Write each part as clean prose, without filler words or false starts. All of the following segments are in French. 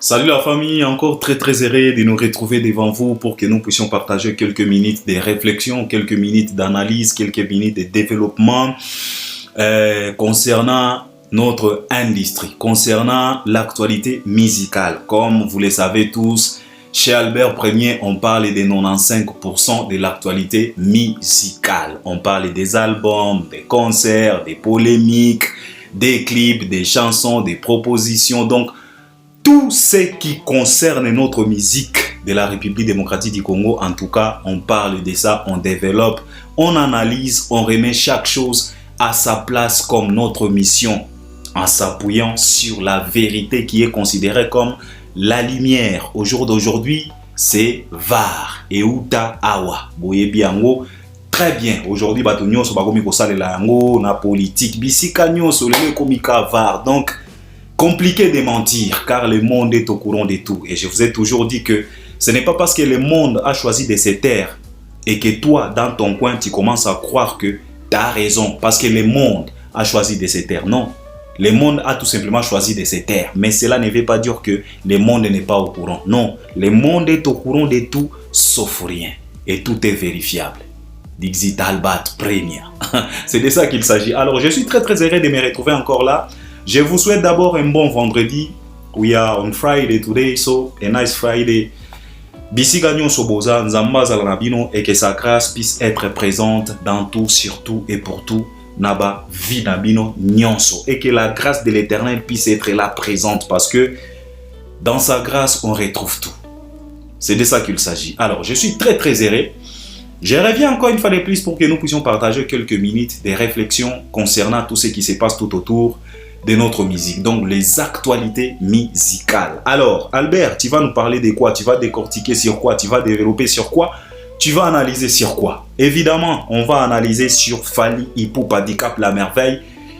Salut la famille, encore très heureux de nous retrouver devant vous pour que nous puissions partager quelques minutes de réflexion, quelques minutes d'analyse, quelques minutes de développement concernant notre industrie, concernant l'actualité musicale. Comme vous le savez tous, chez Albert Premier, on parle de 95% de l'actualité musicale. On parle des albums, des concerts, des polémiques, des clips, des chansons, des propositions. Donc, tout ce qui concerne notre musique de la République démocratique du Congo, en tout cas, on parle de ça, on développe, on analyse, on remet chaque chose à sa place comme notre mission, en s'appuyant sur la vérité qui est considérée comme la lumière. Au jour d'aujourd'hui, c'est VAR et Uta Awa. Boyebiango. Très bien. Aujourd'hui, Batonio, Sobagomi Salela Yango, na politique, Bisika Nyoso, le komika VAR. Donc, compliqué de mentir, car le monde est au courant de tout. Et je vous ai toujours dit que ce n'est pas parce que le monde a choisi de se taire et que toi, dans ton coin, tu commences à croire que tu as raison, parce que le monde a choisi de se taire. Non, le monde a tout simplement choisi de se taire. Mais cela ne veut pas dire que le monde n'est pas au courant. Non, le monde est au courant de tout, sauf rien. Et tout est vérifiable. Dixit Albat Premier. C'est de ça qu'il s'agit. Alors, je suis très heureux de me retrouver encore là. Je vous souhaite d'abord un bon vendredi. We are on Friday today, so a nice Friday. Bisika nyonso boza nzamba zala na bino et que sa grâce puisse être présente dans tout, surtout et pour tout. Naba vie na bino nyonso. Et que la grâce de l'Éternel puisse être là présente parce que dans sa grâce, on retrouve tout. C'est de ça qu'il s'agit. Alors, je suis très heureux. Je reviens encore une fois de plus pour que nous puissions partager quelques minutes de réflexion concernant tout ce qui se passe tout autour de notre musique, donc les actualités musicales. Alors, Albert, tu vas nous parler de quoi? Tu vas décortiquer sur quoi? Tu vas développer sur quoi? Tu vas analyser sur quoi? Évidemment, on va analyser sur Fally Ipupa du Cap La Merveille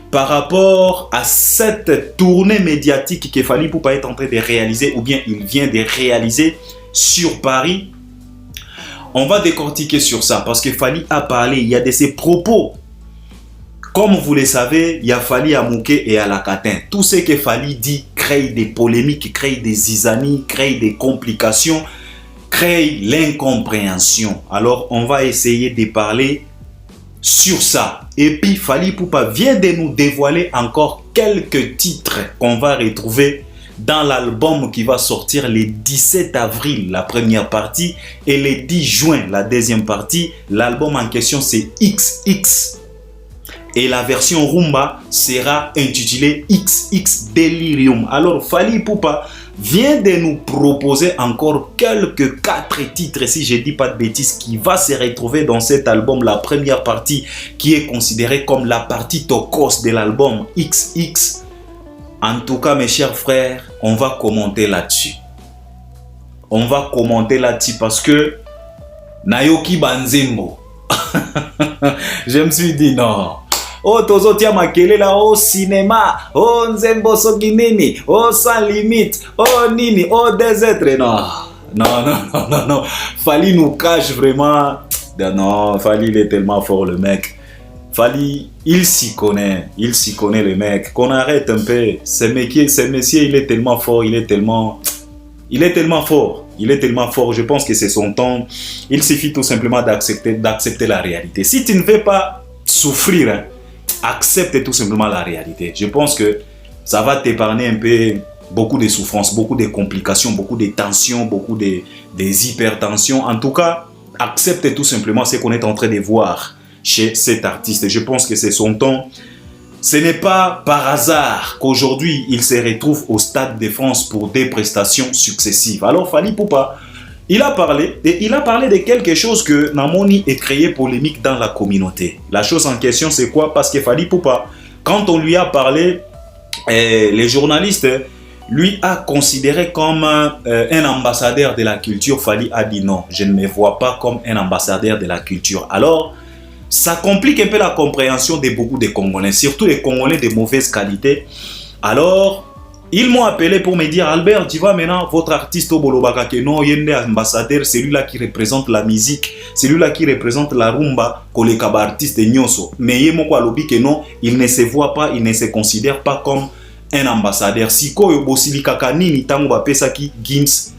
par rapport à cette tournée médiatique que Fally Ipupa est en train de réaliser, ou bien il vient de réaliser sur Paris. On va décortiquer sur ça parce que Fally a parlé, il y a de ses propos. Comme vous le savez, il y a Fally à Mouké et à Lakatin. Tout ce que Fally dit crée des polémiques, crée des zizanies, crée des complications, crée l'incompréhension. Alors, on va essayer de parler sur ça. Et puis, Fally Ipupa vient de nous dévoiler encore quelques titres qu'on va retrouver dans l'album qui va sortir le 17 avril, la première partie, et le 10 juin, la deuxième partie. L'album en question, c'est XX. Et la version Rumba sera intitulée XX Delirium. Alors, Fally Ipupa vient de nous proposer encore quelques 4 titres, si je ne dis pas de bêtises, qui va se retrouver dans cet album. La première partie qui est considérée comme la partie tokos de l'album XX. En tout cas, mes chers frères, on va commenter là-dessus. On va commenter là-dessus parce que Nayoki Banzembo. Je me suis dit non. Oh, tozo tia makele la au cinéma. Oh, Nzembo Soginini. Oh, sans limite. Oh, Nini. Oh, des êtres. Non. Fally nous cache vraiment. Non, Fally il est tellement fort le mec. Fally, il s'y connaît le mec. Qu'on arrête un peu. Ce monsieur, il est tellement fort, il est tellement fort. Je pense que c'est son temps. Il suffit tout simplement d'accepter la réalité. Si tu ne veux pas souffrir, hein, accepte tout simplement la réalité. Je pense que ça va t'épargner un peu beaucoup de souffrances, beaucoup de complications, beaucoup de tensions, beaucoup des hypertensions. En tout cas, accepte tout simplement ce qu'on est en train de voir chez cet artiste. Je pense que c'est son temps. Ce n'est pas par hasard qu'aujourd'hui, il se retrouve au Stade de France pour des prestations successives. Alors, Fally Ipupa, il a parlé de quelque chose que Namoni est créé polémique dans la communauté. La chose en question, c'est quoi? Parce que Fally Ipupa, quand on lui a parlé, les journalistes lui a considéré comme un ambassadeur de la culture. Fally a dit non, je ne me vois pas comme un ambassadeur de la culture. Alors, ça complique un peu la compréhension de beaucoup de Congolais, surtout les Congolais de mauvaise qualité. Alors, ils m'ont appelé pour me dire, Albert, tu vois maintenant, votre artiste au Bolobaka, que non, il y a un ambassadeur, celui-là qui représente la musique, celui-là qui représente la rumba, kolekaba artiste de Nyoso. Mais il y a que non, il ne se voit pas, il ne se considère pas comme un ambassadeur. Sikoyo bosilikaka nini tango bapesaki Gims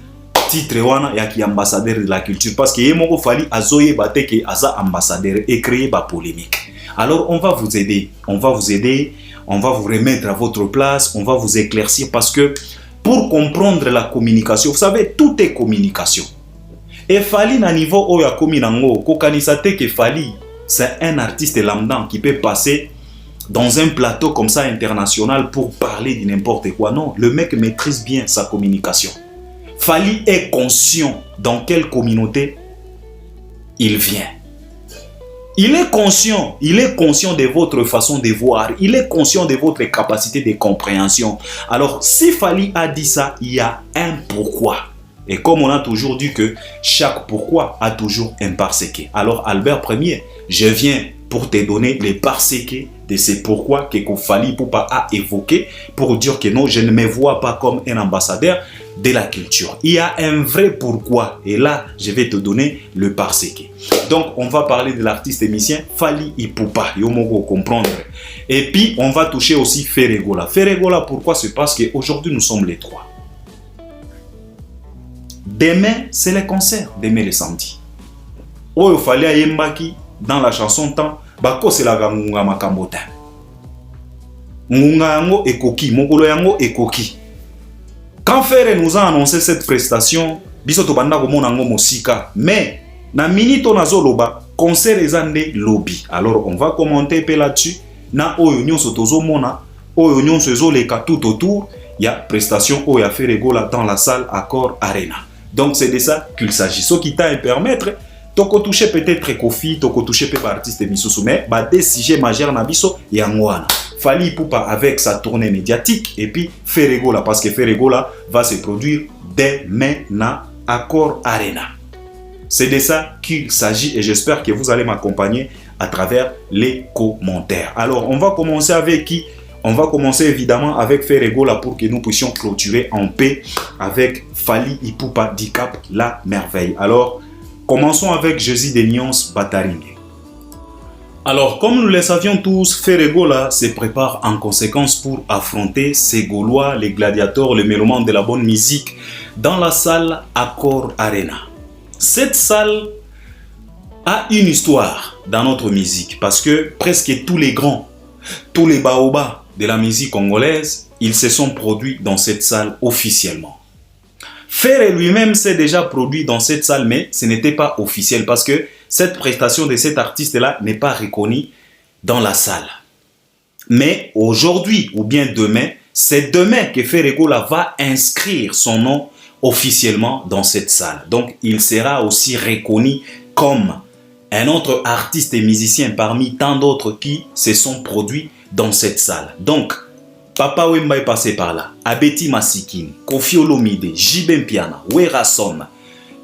titre wana ya ki ambassadeur de la culture, parce que yemoko fali azoye bateke aza ambassadeur et créer ba polémique. Alors on va vous aider, on va vous remettre à votre place, on va vous éclaircir, parce que pour comprendre la communication, vous savez, tout est communication. Et Fally na niveau oya komi nango, kokanisate ke Fally, c'est un artiste lambda qui peut passer dans un plateau comme ça international pour parler de n'importe quoi. Non, le mec maîtrise bien sa communication. Fally est conscient dans quelle communauté il vient. Il est conscient de votre façon de voir, il est conscient de votre capacité de compréhension. Alors, si Fally a dit ça, il y a un pourquoi. Et comme on a toujours dit que chaque pourquoi a toujours un parséqué. Alors, Albert Ier, je viens pour te donner les parséqués de ces pourquoi que Fally Ipupa a évoqué pour dire que non, je ne me vois pas comme un ambassadeur de la culture. Il y a un vrai pourquoi. Et là, je vais te donner le parséqué. Donc, on va parler de l'artiste émicien Fally Ipupa. Yomogo comprendre. Et puis, on va toucher aussi Ferregola. Ferregola, pourquoi? C'est parce qu'aujourd'hui, nous sommes les trois. Demain, c'est le concert. Demain, le samedi. Oh, il fallait Yembaki dans la chanson Temps. Bako, c'est la Ngunga Makambota. Ngunga yango ekoki. Mokolo yango ekoki. Quand Ferre nous a annoncé cette prestation, biso banda komona ngo mosika, mais na minute nazo loba concert ezande lobby. Alors on va commenter peu là-dessus. Na oyo nyonso tozomona, oyo nyonso ezoleka tout autour, il y a prestation oyo ya Ferregola dans la salle Accor Arena. Donc c'est de ça qu'il s'agit. Ce qui t'a permettre toko toucher peut-être Kofi, toko toucher peu artiste misusu, mais ba des sujets majeurs na biso yangwana. Fally Ipupa avec sa tournée médiatique et puis Ferregola, parce que Ferregola va se produire demain na Accor Arena. C'est de ça qu'il s'agit et j'espère que vous allez m'accompagner à travers les commentaires. Alors, on va commencer avec qui? On va commencer évidemment avec Ferregola pour que nous puissions clôturer en paix avec Fally Ipupa Dicap la merveille. Alors, commençons avec Jésus des Nuances Bataring. Alors, comme nous le savions tous, Ferregola se prépare en conséquence pour affronter ces Gaulois, les gladiateurs, les mélomanes de la bonne musique dans la salle Accor Arena. Cette salle a une histoire dans notre musique parce que presque tous les grands, tous les baobas de la musique congolaise, ils se sont produits dans cette salle officiellement. Ferre lui-même s'est déjà produit dans cette salle, mais ce n'était pas officiel parce que cette prestation de cet artiste-là n'est pas reconnue dans la salle. Mais aujourd'hui ou bien demain, c'est demain que Ferregola va inscrire son nom officiellement dans cette salle. Donc, il sera aussi reconnu comme un autre artiste et musicien parmi tant d'autres qui se sont produits dans cette salle. Donc, Papa Wemba est passé par là, Abeti Masikini, Kofi Olomide, Jibem Piana, Werason,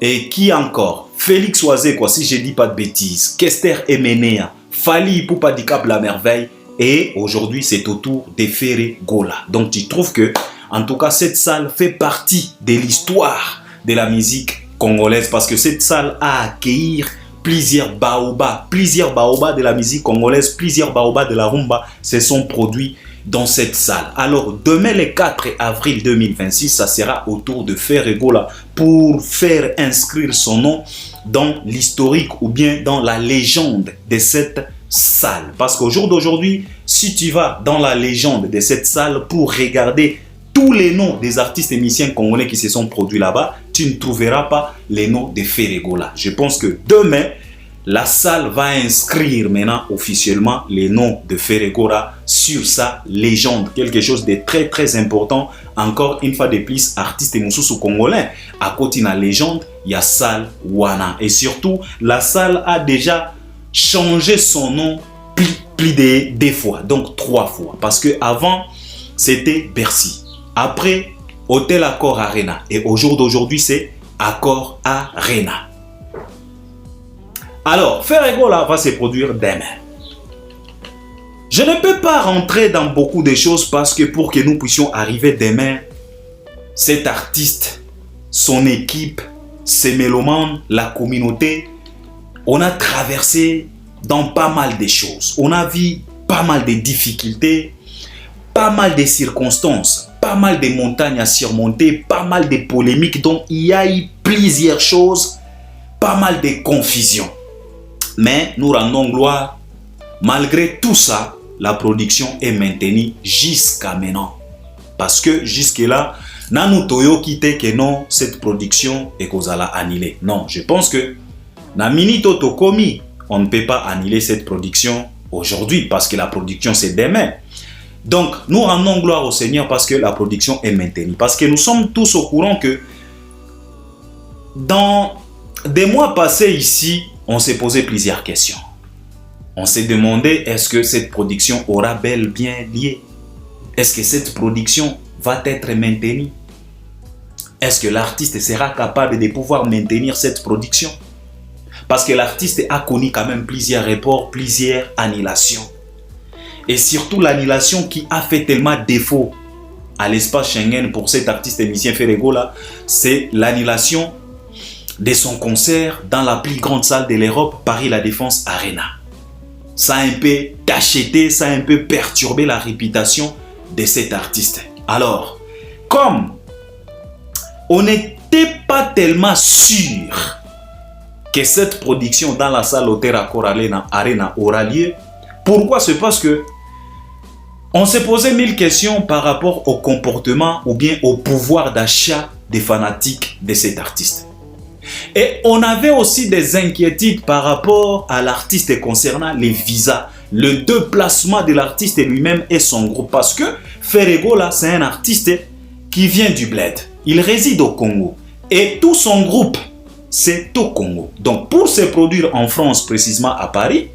et qui encore? Félix Oazé, quoi, si je ne dis pas de bêtises, Kester Emenea, Fally Ipupa Dicap la merveille, et aujourd'hui c'est au tour de Ferregola. Donc tu trouves que, en tout cas, cette salle fait partie de l'histoire de la musique congolaise parce que cette salle a accueilli plusieurs baobas de la musique congolaise, plusieurs baobas de la rumba se sont produits dans cette salle. Alors, demain le 4 avril 2026, ça sera au tour de Ferregola pour faire inscrire son nom dans l'historique ou bien dans la légende de cette salle. Parce qu'au jour d'aujourd'hui, si tu vas dans la légende de cette salle pour regarder tous les noms des artistes et musiciens congolais qui se sont produits là-bas, tu ne trouveras pas les noms de Ferregola. Je pense que demain, la salle va inscrire maintenant officiellement les noms de Ferregola sur sa légende. Quelque chose de très très important. Encore une fois de plus, artiste et moussousou congolais. À côté de la légende, il y a salle Wana. Et surtout, la salle a déjà changé son nom plus de 2 fois. Donc 3 fois. Parce que avant c'était Bercy. Après, Hôtel Accor Arena. Et au jour d'aujourd'hui, c'est Accor Arena. Alors, Ferregola va se produire demain. Je ne peux pas rentrer dans beaucoup de choses parce que pour que nous puissions arriver demain, cet artiste, son équipe, ses mélomanes, la communauté, on a traversé dans pas mal de choses. On a vu pas mal de difficultés. pas mal de circonstances, pas mal de montagnes à surmonter, pas mal de polémiques, donc il y a eu plusieurs choses, pas mal de confusion. Mais nous rendons gloire, malgré tout ça, la production est maintenue jusqu'à maintenant. Parce que jusque-là, Nanu Toyo quitté que non, cette production est causala annulée. Non, je pense que na minito tokomi, on ne peut pas annuler cette production aujourd'hui parce que la production c'est demain. Donc, nous rendons gloire au Seigneur parce que la production est maintenue. Parce que nous sommes tous au courant que dans des mois passés ici, on s'est posé plusieurs questions. On s'est demandé, est-ce que cette production aura bel bien lieu? Est-ce que cette production va être maintenue? Est-ce que l'artiste sera capable de pouvoir maintenir cette production? Parce que l'artiste a connu quand même plusieurs reports, plusieurs annulations. Et surtout l'annulation qui a fait tellement défaut à l'espace Schengen pour cet artiste et musicien Ferego là, c'est l'annulation de son concert dans la plus grande salle de l'Europe, Paris La Défense Arena. Ça a un peu tacheté, ça a un peu perturbé la réputation de cet artiste. Alors, comme on n'était pas tellement sûr que cette production dans la salle Hotel Accor Arena aura lieu, pourquoi? C'est parce que on s'est posé 1000 questions par rapport au comportement ou bien au pouvoir d'achat des fanatiques de cet artiste. Et on avait aussi des inquiétudes par rapport à l'artiste concernant les visas, le déplacement de l'artiste lui-même et son groupe. Parce que Ferego, là, c'est un artiste qui vient du bled. Il réside au Congo. Et tout son groupe, c'est au Congo. Donc, pour se produire en France, précisément à Paris,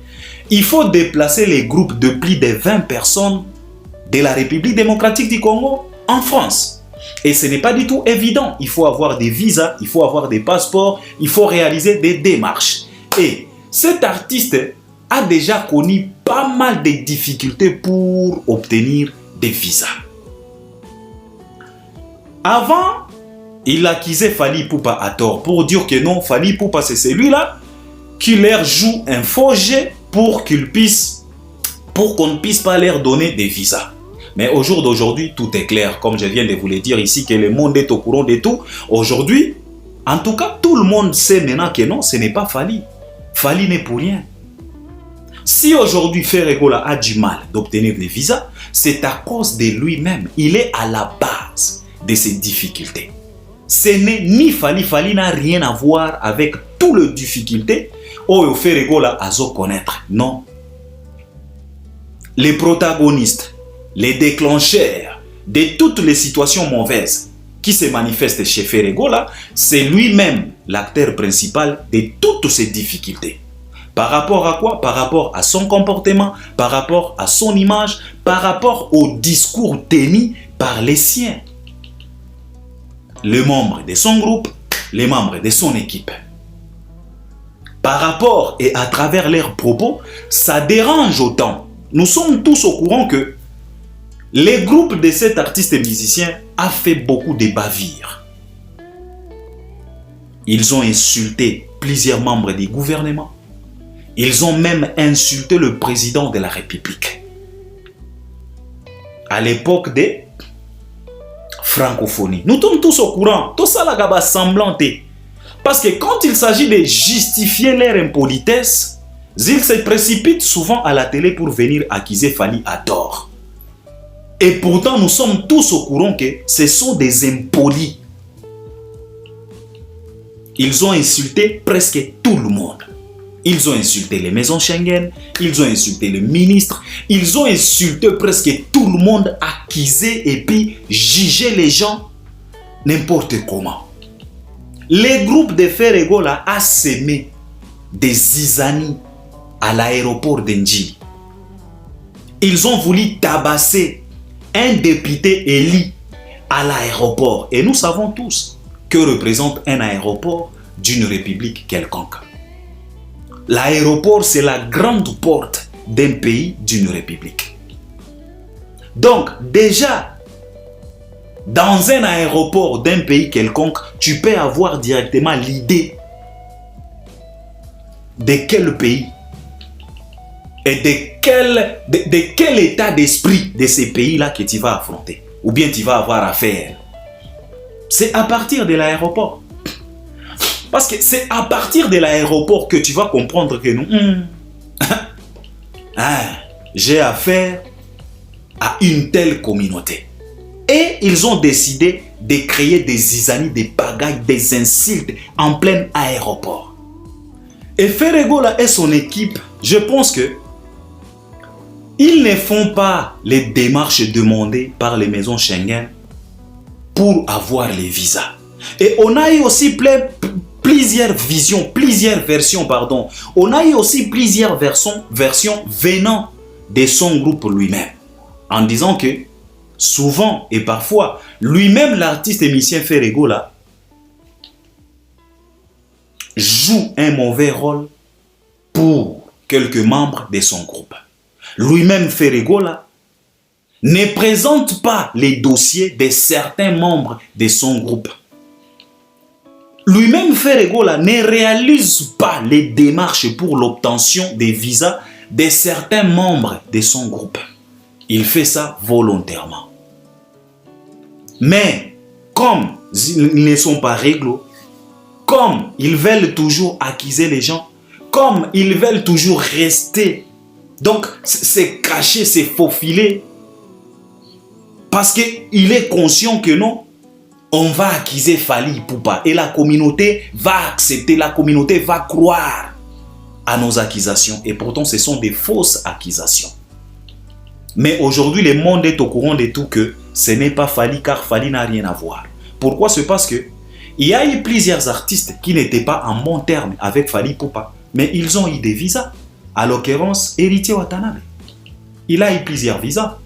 il faut déplacer les groupes de plus de 20 personnes de la République démocratique du Congo en France. Et ce n'est pas du tout évident. Il faut avoir des visas, il faut avoir des passeports, il faut réaliser des démarches. Et cet artiste a déjà connu pas mal de difficultés pour obtenir des visas. Avant, il accusait Fally Ipupa à tort pour dire que non, Fally Ipupa c'est celui-là qui leur joue un faux jet pour qu'on ne puisse pas leur donner des visas. Mais au jour d'aujourd'hui, tout est clair. Comme je viens de vous le dire ici, que le monde est au courant de tout. Aujourd'hui, en tout cas, tout le monde sait maintenant que non, ce n'est pas Fally. Fally n'est pour rien. Si aujourd'hui Ferego a du mal d'obtenir des visas, c'est à cause de lui-même. Il est à la base de ces difficultés. Ce n'est ni Fally. Fally n'a rien à voir avec toutes les difficultés où Ferego a connaître. Non. Les protagonistes, les déclencheurs de toutes les situations mauvaises qui se manifestent chez Ferego, c'est lui-même l'acteur principal de toutes ces difficultés. Par rapport à quoi? Par rapport à son comportement, par rapport à son image, par rapport au discours tenu par les siens. Les membres de son groupe, les membres de son équipe. Par rapport et à travers leurs propos, ça dérange autant. Nous sommes tous au courant que le groupe de cet artiste et musicien a fait beaucoup de bavures. Ils ont insulté plusieurs membres du gouvernement. Ils ont même insulté le président de la République. À l'époque de francophonie. Nous sommes tous au courant. Tout ça là semblante. Parce que quand il s'agit de justifier leur impolitesse, ils se précipitent souvent à la télé pour venir accuser Fally à tort. Et pourtant, nous sommes tous au courant que ce sont des impolis. Ils ont insulté presque tout le monde. Ils ont insulté les maisons Schengen, ils ont insulté le ministre, ils ont insulté presque tout le monde, accusé et puis jugé les gens n'importe comment. Le groupe de Ferego a semé des zizanies à l'aéroport d'Ndjili. Ils ont voulu tabasser un député élu à l'aéroport. Et nous savons tous que représente un aéroport d'une république quelconque. L'aéroport, c'est la grande porte d'un pays, d'une république. Donc, déjà, dans un aéroport d'un pays quelconque, tu peux avoir directement l'idée de quel pays et de quel état d'esprit de ces pays-là que tu vas affronter ou bien tu vas avoir affaire. C'est à partir de l'aéroport. Parce que c'est à partir de l'aéroport que tu vas comprendre que non, j'ai affaire à une telle communauté. Et ils ont décidé de créer des zizanies, des pagailles, des insultes en plein aéroport. Et Feregola et son équipe, je pense que ils ne font pas les démarches demandées par les maisons Schengen pour avoir les visas. Et on a eu aussi plusieurs versions. On a eu aussi plusieurs versions venant de son groupe lui-même. En disant que souvent et parfois, lui-même l'artiste émissien Feregola joue un mauvais rôle pour quelques membres de son groupe. Lui-même Feregola ne présente pas les dossiers de certains membres de son groupe. Lui-même Feregola ne réalise pas les démarches pour l'obtention des visas de certains membres de son groupe. Il fait ça volontairement. Mais comme ils ne sont pas réglo, comme ils veulent toujours accuser les gens, comme ils veulent toujours rester, donc c'est caché, c'est faufilé, parce qu'il est conscient que non, on va accuser Fally Ipupa et la communauté va accepter, la communauté va croire à nos accusations. Et pourtant, ce sont des fausses accusations. Mais aujourd'hui, le monde est au courant de tout que ce n'est pas Fally, car Fally n'a rien à voir. Pourquoi? C'est parce que il y a eu plusieurs artistes qui n'étaient pas en bon terme avec Fally Ipupa, mais ils ont eu des visas. À l'occurrence, Héritier Watanabe. Il a eu plusieurs visas.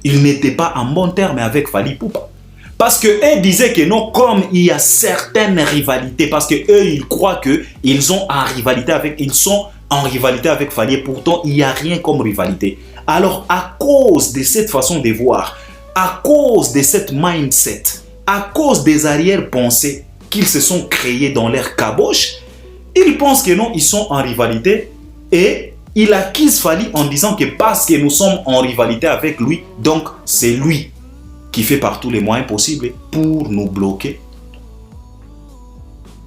Il n'était pas en bon terme avec Fally Ipupa. Parce qu'eux disaient que non, comme il y a certaines rivalités, parce qu'eux, ils croient qu'ils sont en rivalité avec Fally, et pourtant, il n'y a rien comme rivalité. Alors, à cause de cette façon de voir, à cause de cette mindset, à cause des arrière-pensées qu'ils se sont créés dans leur caboche, ils pensent que non, ils sont en rivalité et ils accusent Fally en disant que parce que nous sommes en rivalité avec lui, donc c'est lui qui fait par tous les moyens possibles pour nous bloquer,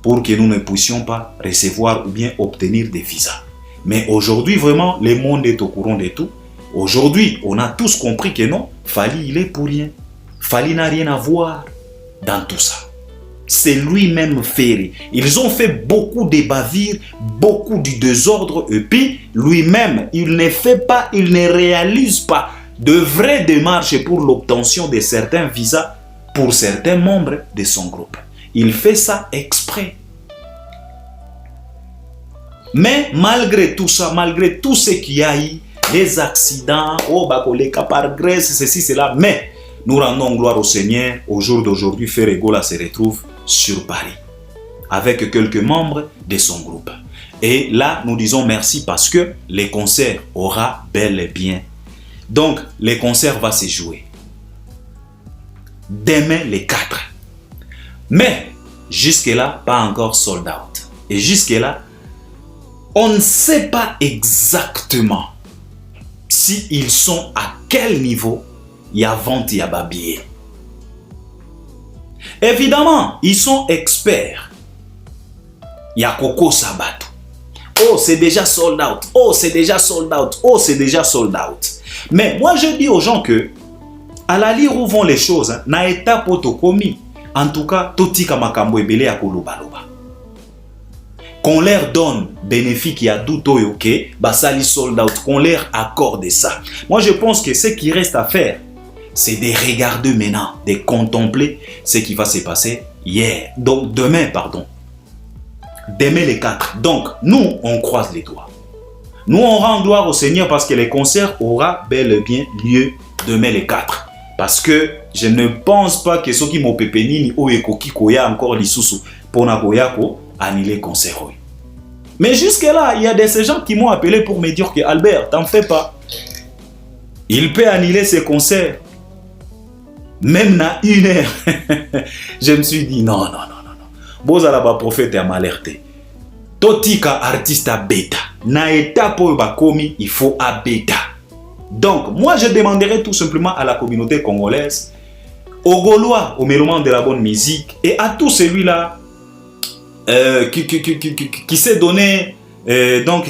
pour que nous ne puissions pas recevoir ou bien obtenir des visas. Mais aujourd'hui, vraiment, le monde est au courant de tout. Aujourd'hui, on a tous compris que non, Fally, il est pour rien. Fally n'a rien à voir dans tout ça. C'est lui-même Ferry. Ils ont fait beaucoup de bavures, beaucoup de désordre, et puis lui-même, il ne fait pas, il ne réalise pas de vraies démarches pour l'obtention de certains visas pour certains membres de son groupe. Il fait ça exprès. Mais malgré tout ça, malgré tout ce qu'il y a eu, les accidents, les cas par Grèce, ceci, cela, mais nous rendons gloire au Seigneur. Au jour d'aujourd'hui, Feregola se retrouve sur Paris avec quelques membres de son groupe. Et là, nous disons merci parce que les concerts aura bel et bien. Donc, les concerts vont se jouer demain les 4. Mais, jusque-là, pas encore sold out. Et jusque-là, on ne sait pas exactement si ils sont à quel niveau il y a vente, il y a babillet. Évidemment, ils sont experts. Il y a Coco Sabato. Oh, c'est déjà sold out. Oh, c'est déjà sold out. Oh, c'est déjà sold out. Mais moi, je dis aux gens que, à la lire où vont les choses, na étape autocomi, en tout cas, totika makambo ebele ya kolobaloba. Qu'on leur donne bénéfice qui a douto yoke, basali sold out, qu'on leur accorde ça. Moi, je pense que ce qui reste à faire, c'est de regarder maintenant, de contempler ce qui va se passer hier. Donc, demain, pardon. Demain les 4. Donc, nous, on croise les doigts. Nous, on rend gloire au Seigneur parce que les concerts auront bel et bien lieu demain les 4. Parce que je ne pense pas que ceux qui m'ont pépéni ou ekoki koya encore l'issoussou pour na koya ko annuler le concert. Mais jusque-là, il y a de ces gens qui m'ont appelé pour me dire que Albert, t'en fais pas. Il peut annuler ses concerts. Même na 1 heure. Je me suis dit non. Bozala ba prophète à m'alerter. Totika artiste bêta. na étape oyo bakomi, il faut abeta. Donc, moi, je demanderai tout simplement à la communauté congolaise, aux Gaulois, aux mélomans de la bonne musique, et à tout celui-là qui s'est donné,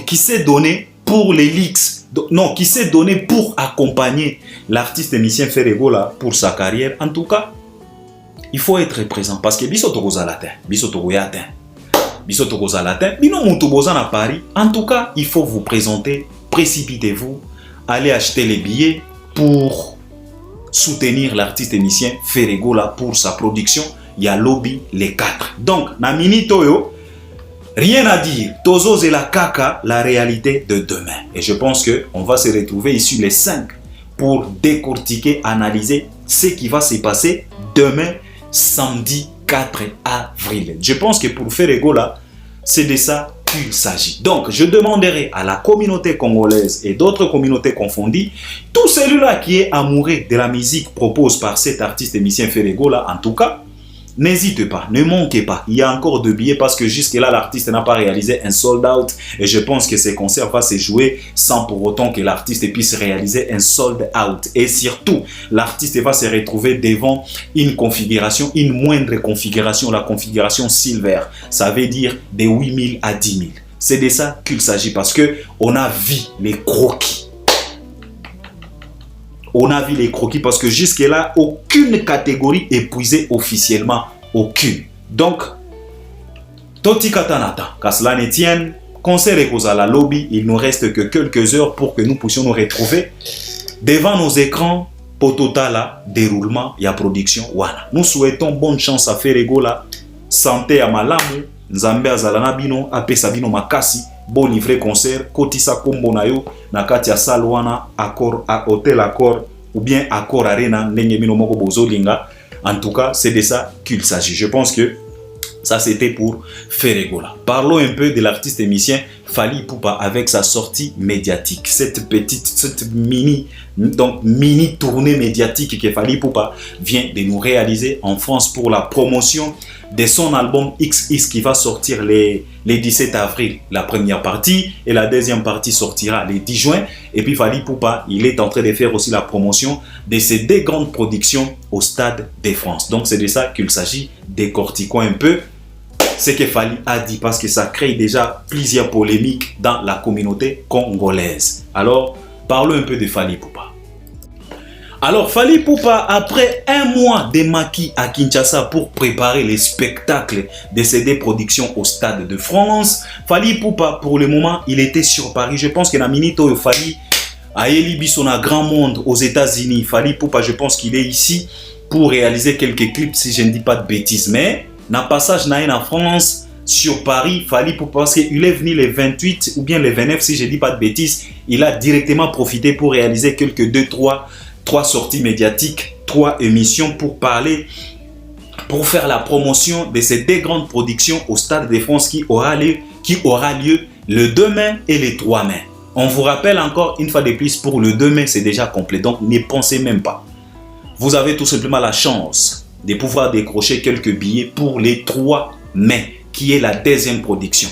qui s'est donné pour les leaks, non, qui s'est donné pour accompagner l'artiste musicien Ferregola pour sa carrière. En tout cas, il faut être présent parce que biso tokoza latin, biso tokoyatin, biso tokoza latin, bino mutuboza na Paris. En tout cas, il faut vous présenter, précipitez-vous, allez acheter les billets pour soutenir l'artiste musicien Ferregola pour sa production. Il y a lobby les 4. Donc, na mini toyo, rien à dire. Tozo et la kaka, la réalité de demain. Et je pense qu'on va se retrouver ici les 5 pour décortiquer, analyser ce qui va se passer demain, samedi 4 avril. Je pense que pour Ferregola, c'est de ça qu'il s'agit. Donc, je demanderai à la communauté congolaise et d'autres communautés confondues, tout celui-là qui est amoureux de la musique proposée par cet artiste musicien Ferregola, en tout cas, n'hésitez pas, ne manquez pas. Il y a encore de billets parce que jusque-là, l'artiste n'a pas réalisé un sold out. Et je pense que ces concerts vont se jouer sans pour autant que l'artiste puisse réaliser un sold out. Et surtout, l'artiste va se retrouver devant une configuration, une moindre configuration, la configuration silver. Ça veut dire de 8 000 à 10 000. C'est de ça qu'il s'agit parce qu'on a vu les croquis. On a vu les croquis parce que jusque-là, aucune catégorie épuisée officiellement. Aucune. Donc, Toti Katanata, qu'à cela ne tienne, concert et à la lobby, il nous reste que quelques heures pour que nous puissions nous retrouver devant nos écrans pour total déroulement et production. Voilà. Nous souhaitons bonne chance à Ferregola, santé à Malamu, Nzambe azalana bino, apesa bino makasi. Bon livre concert, kotisa kombo na yo na kati ya salwana accord à hôtel accord ou bien accord arena ndenge mino moko bozolinga. En tout cas, c'est de ça qu'il s'agit. Je pense que ça c'était pour Ferregola. Parlons un peu de l'artiste musicien Fally Ipupa avec sa sortie médiatique. Cette mini tournée médiatique que Fally Ipupa vient de nous réaliser en France pour la promotion de son album XX qui va sortir les 17 avril, la première partie, et la deuxième partie sortira les 10 juin. Et puis Fally Ipupa, il est en train de faire aussi la promotion de ces 2 grandes productions au Stade de France. Donc c'est de ça qu'il s'agit, décortiquons un peu ce que Fally a dit parce que ça crée déjà plusieurs polémiques dans la communauté congolaise. Alors, parlons un peu de Fally Ipupa. Alors, Fally Ipupa, après un mois de maquis à Kinshasa pour préparer les spectacles de ces 2 productions au Stade de France, Fally Ipupa, pour le moment, il était sur Paris. Je pense que la minute où Fally a élibi son grand monde aux États-Unis, Fally Ipupa, je pense qu'il est ici pour réaliser quelques clips, si je ne dis pas de bêtises. Mais, dans passage en France, sur Paris, Fally Ipupa, parce qu'il est venu le 28 ou bien le 29, si je ne dis pas de bêtises, il a directement profité pour réaliser quelques 3 sorties médiatiques, 3 émissions pour parler, pour faire la promotion de ces 2 grandes productions au Stade de France qui aura lieu le 2 mai et le 3 mai. On vous rappelle encore une fois de plus, pour le 2 mai, c'est déjà complet, donc n'y pensez même pas. Vous avez tout simplement la chance de pouvoir décrocher quelques billets pour les 3 mai, qui est la 2e production.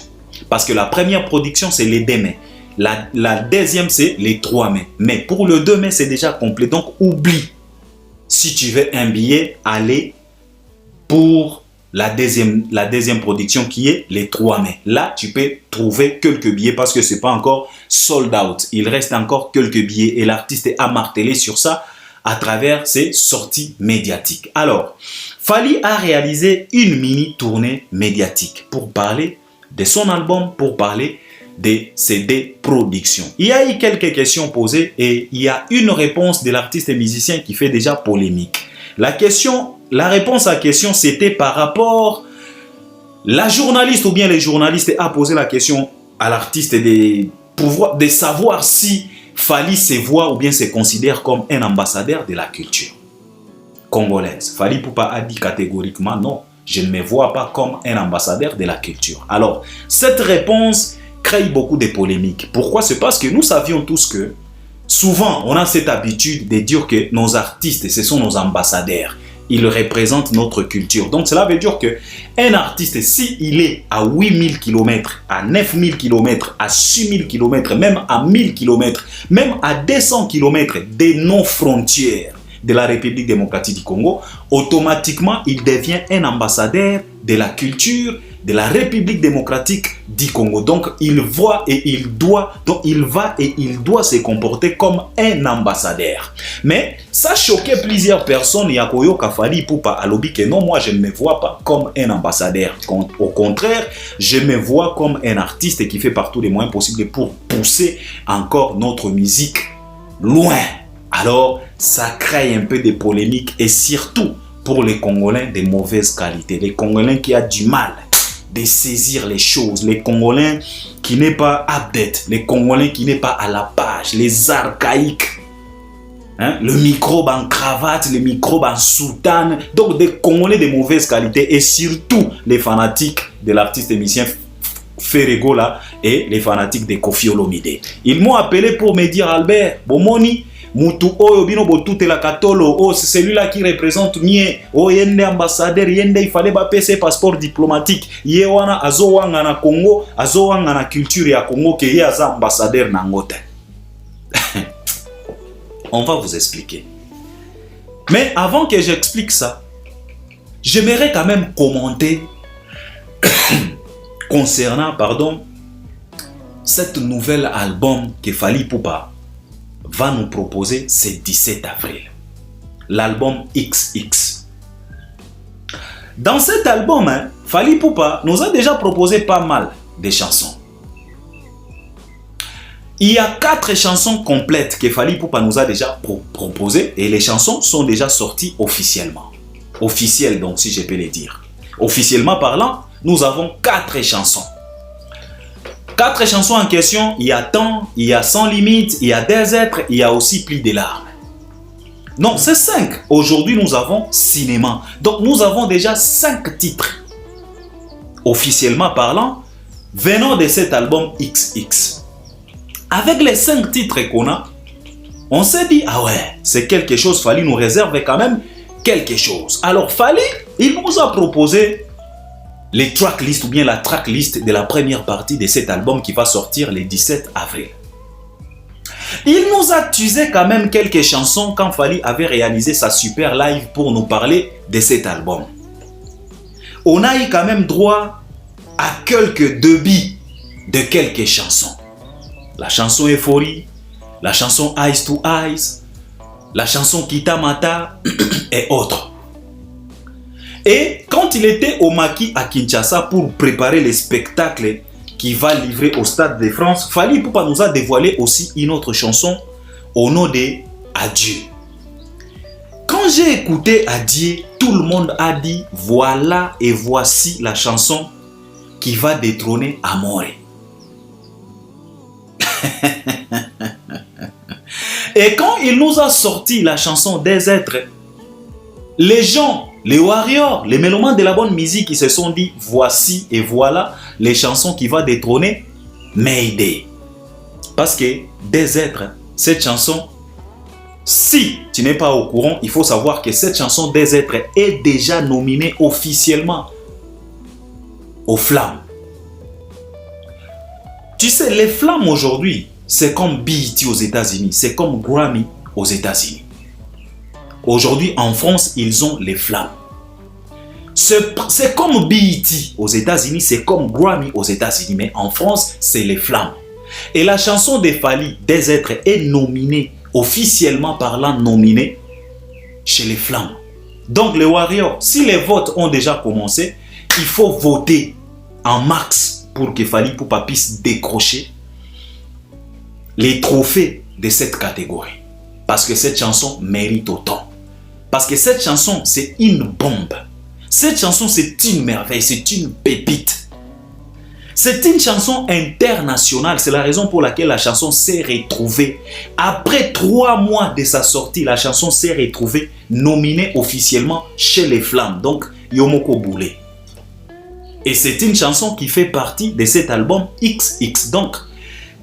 Parce que la première production, c'est les 2 mai. La deuxième, c'est les 3 mai. Mais pour le 2 mai, c'est déjà complet. Donc, oublie. Si tu veux un billet, allez pour la deuxième production qui est les 3 mai. Là, tu peux trouver quelques billets parce que ce n'est pas encore sold out. Il reste encore quelques billets et l'artiste a martelé sur ça à travers ses sorties médiatiques. Alors, Fally a réalisé une mini tournée médiatique pour parler de son album, pour parler de ces 2 productions. Il y a eu quelques questions posées et il y a une réponse de l'artiste et musicien qui fait déjà polémique. La réponse à la question, c'était par rapport... La journaliste ou bien les journalistes a posé la question à l'artiste de savoir si Fally se voit ou bien se considère comme un ambassadeur de la culture congolaise. Fally Ipupa a dit catégoriquement non, je ne me vois pas comme un ambassadeur de la culture. Alors, cette réponse crée beaucoup de polémiques. Pourquoi? C'est parce que nous savions tous que souvent, on a cette habitude de dire que nos artistes, ce sont nos ambassadeurs. Il représente notre culture. Donc cela veut dire qu'un artiste, s'il est à 8000 km, à 9000 km, à 6000 km, même à 1000 km, même à 200 km des non-frontières de la République démocratique du Congo, automatiquement, il devient un ambassadeur de la culture de la République démocratique du Congo. Donc, il va et il doit se comporter comme un ambassadeur. Mais ça choquait plusieurs personnes. Yakoyo Kafali Poupa Alobi que non, moi je ne me vois pas comme un ambassadeur. Au contraire, je me vois comme un artiste qui fait par tous les moyens possibles pour pousser encore notre musique loin. Alors, ça crée un peu de polémiques et surtout pour les Congolais de mauvaise qualité. Les Congolais qui ont du mal de saisir les choses. Les Congolais qui n'est pas update. Les Congolais qui n'est pas à la page. Les archaïques. Hein? Le microbe en cravate, le microbe en soutane. Donc des Congolais de mauvaise qualité et surtout les fanatiques de l'artiste émissien Ferrego là et les fanatiques de Koffi Olomide. Ils m'ont appelé pour me dire Albert, Bomoni, Mutu oyo bino botoute la katolo, oh c'est celui-là qui représente mie, oh yende ambassadeur, yende il fallait pas ses passeport diplomatique, yewana azo wanga na Congo, azo wanga na culture ya Congo ke ye aza ambassadeur na ngote. On va vous expliquer. Mais avant que j'explique ça, j'aimerais quand même commenter concernant, cette nouvelle album que Fally Ipupa va nous proposer ce 17 avril. L'album XX. Dans cet album, Fally Ipupa nous a déjà proposé pas mal de chansons. Il y a 4 chansons complètes que Fally Ipupa nous a déjà proposées et les chansons sont déjà sorties officiellement. Officielles donc si je peux le dire. Officiellement parlant, nous avons 4 chansons. 4 chansons en question, il y a Temps, il y a Sans Limite, il y a Des Êtres, il y a aussi Plis des larmes. Non, c'est 5. Aujourd'hui, nous avons Cinéma. Donc, nous avons déjà 5 titres. Officiellement parlant, venant de cet album XX. Avec les 5 titres qu'on a, on s'est dit, ah ouais, c'est quelque chose, Fally nous réserve quand même quelque chose. Alors, Fally, il nous a proposé les tracklist ou bien la tracklist de la première partie de cet album qui va sortir le 17 avril. Il nous a teasé quand même quelques chansons quand Fally avait réalisé sa super live pour nous parler de cet album. On a eu quand même droit à quelques débits de quelques chansons. La chanson Euphorie, la chanson Eyes to Eyes, la chanson Kita Mata et autres. Et quand il était au Maquis à Kinshasa pour préparer les spectacles qu'il va livrer au Stade de France, Fally Ipupa nous a dévoilé aussi une autre chanson au nom de Adieu. Quand j'ai écouté Adieu, tout le monde a dit voilà et voici la chanson qui va détrôner Amore. Et quand il nous a sorti la chanson Des Êtres, les gens, les warriors, les mélomanes de la bonne musique, ils se sont dit voici et voilà les chansons qui vont détrôner Mayday. Parce que Des Êtres, cette chanson, si tu n'es pas au courant, il faut savoir que cette chanson Des Êtres est déjà nominée officiellement aux Flammes. Tu sais, les Flammes aujourd'hui, c'est comme BET aux États-Unis, c'est comme Grammy aux États-Unis. Aujourd'hui, en France, ils ont les Flammes. C'est comme BET aux États-Unis, c'est comme Grammy aux États-Unis, mais en France, c'est les Flammes. Et la chanson de Fally, Des Êtres, est nominée, officiellement parlant, nominée chez les Flammes. Donc les Warriors, si les votes ont déjà commencé, il faut voter en max pour que Fally Ipupa puisse décrocher les trophées de cette catégorie. Parce que cette chanson mérite autant. Parce que cette chanson, c'est une bombe. Cette chanson, c'est une merveille, c'est une pépite. C'est une chanson internationale. C'est la raison pour laquelle la chanson s'est retrouvée. Après 3 mois de sa sortie, la chanson s'est retrouvée nominée officiellement chez les Flammes. Donc, Yomoko Boulé. Et c'est une chanson qui fait partie de cet album XX. Donc,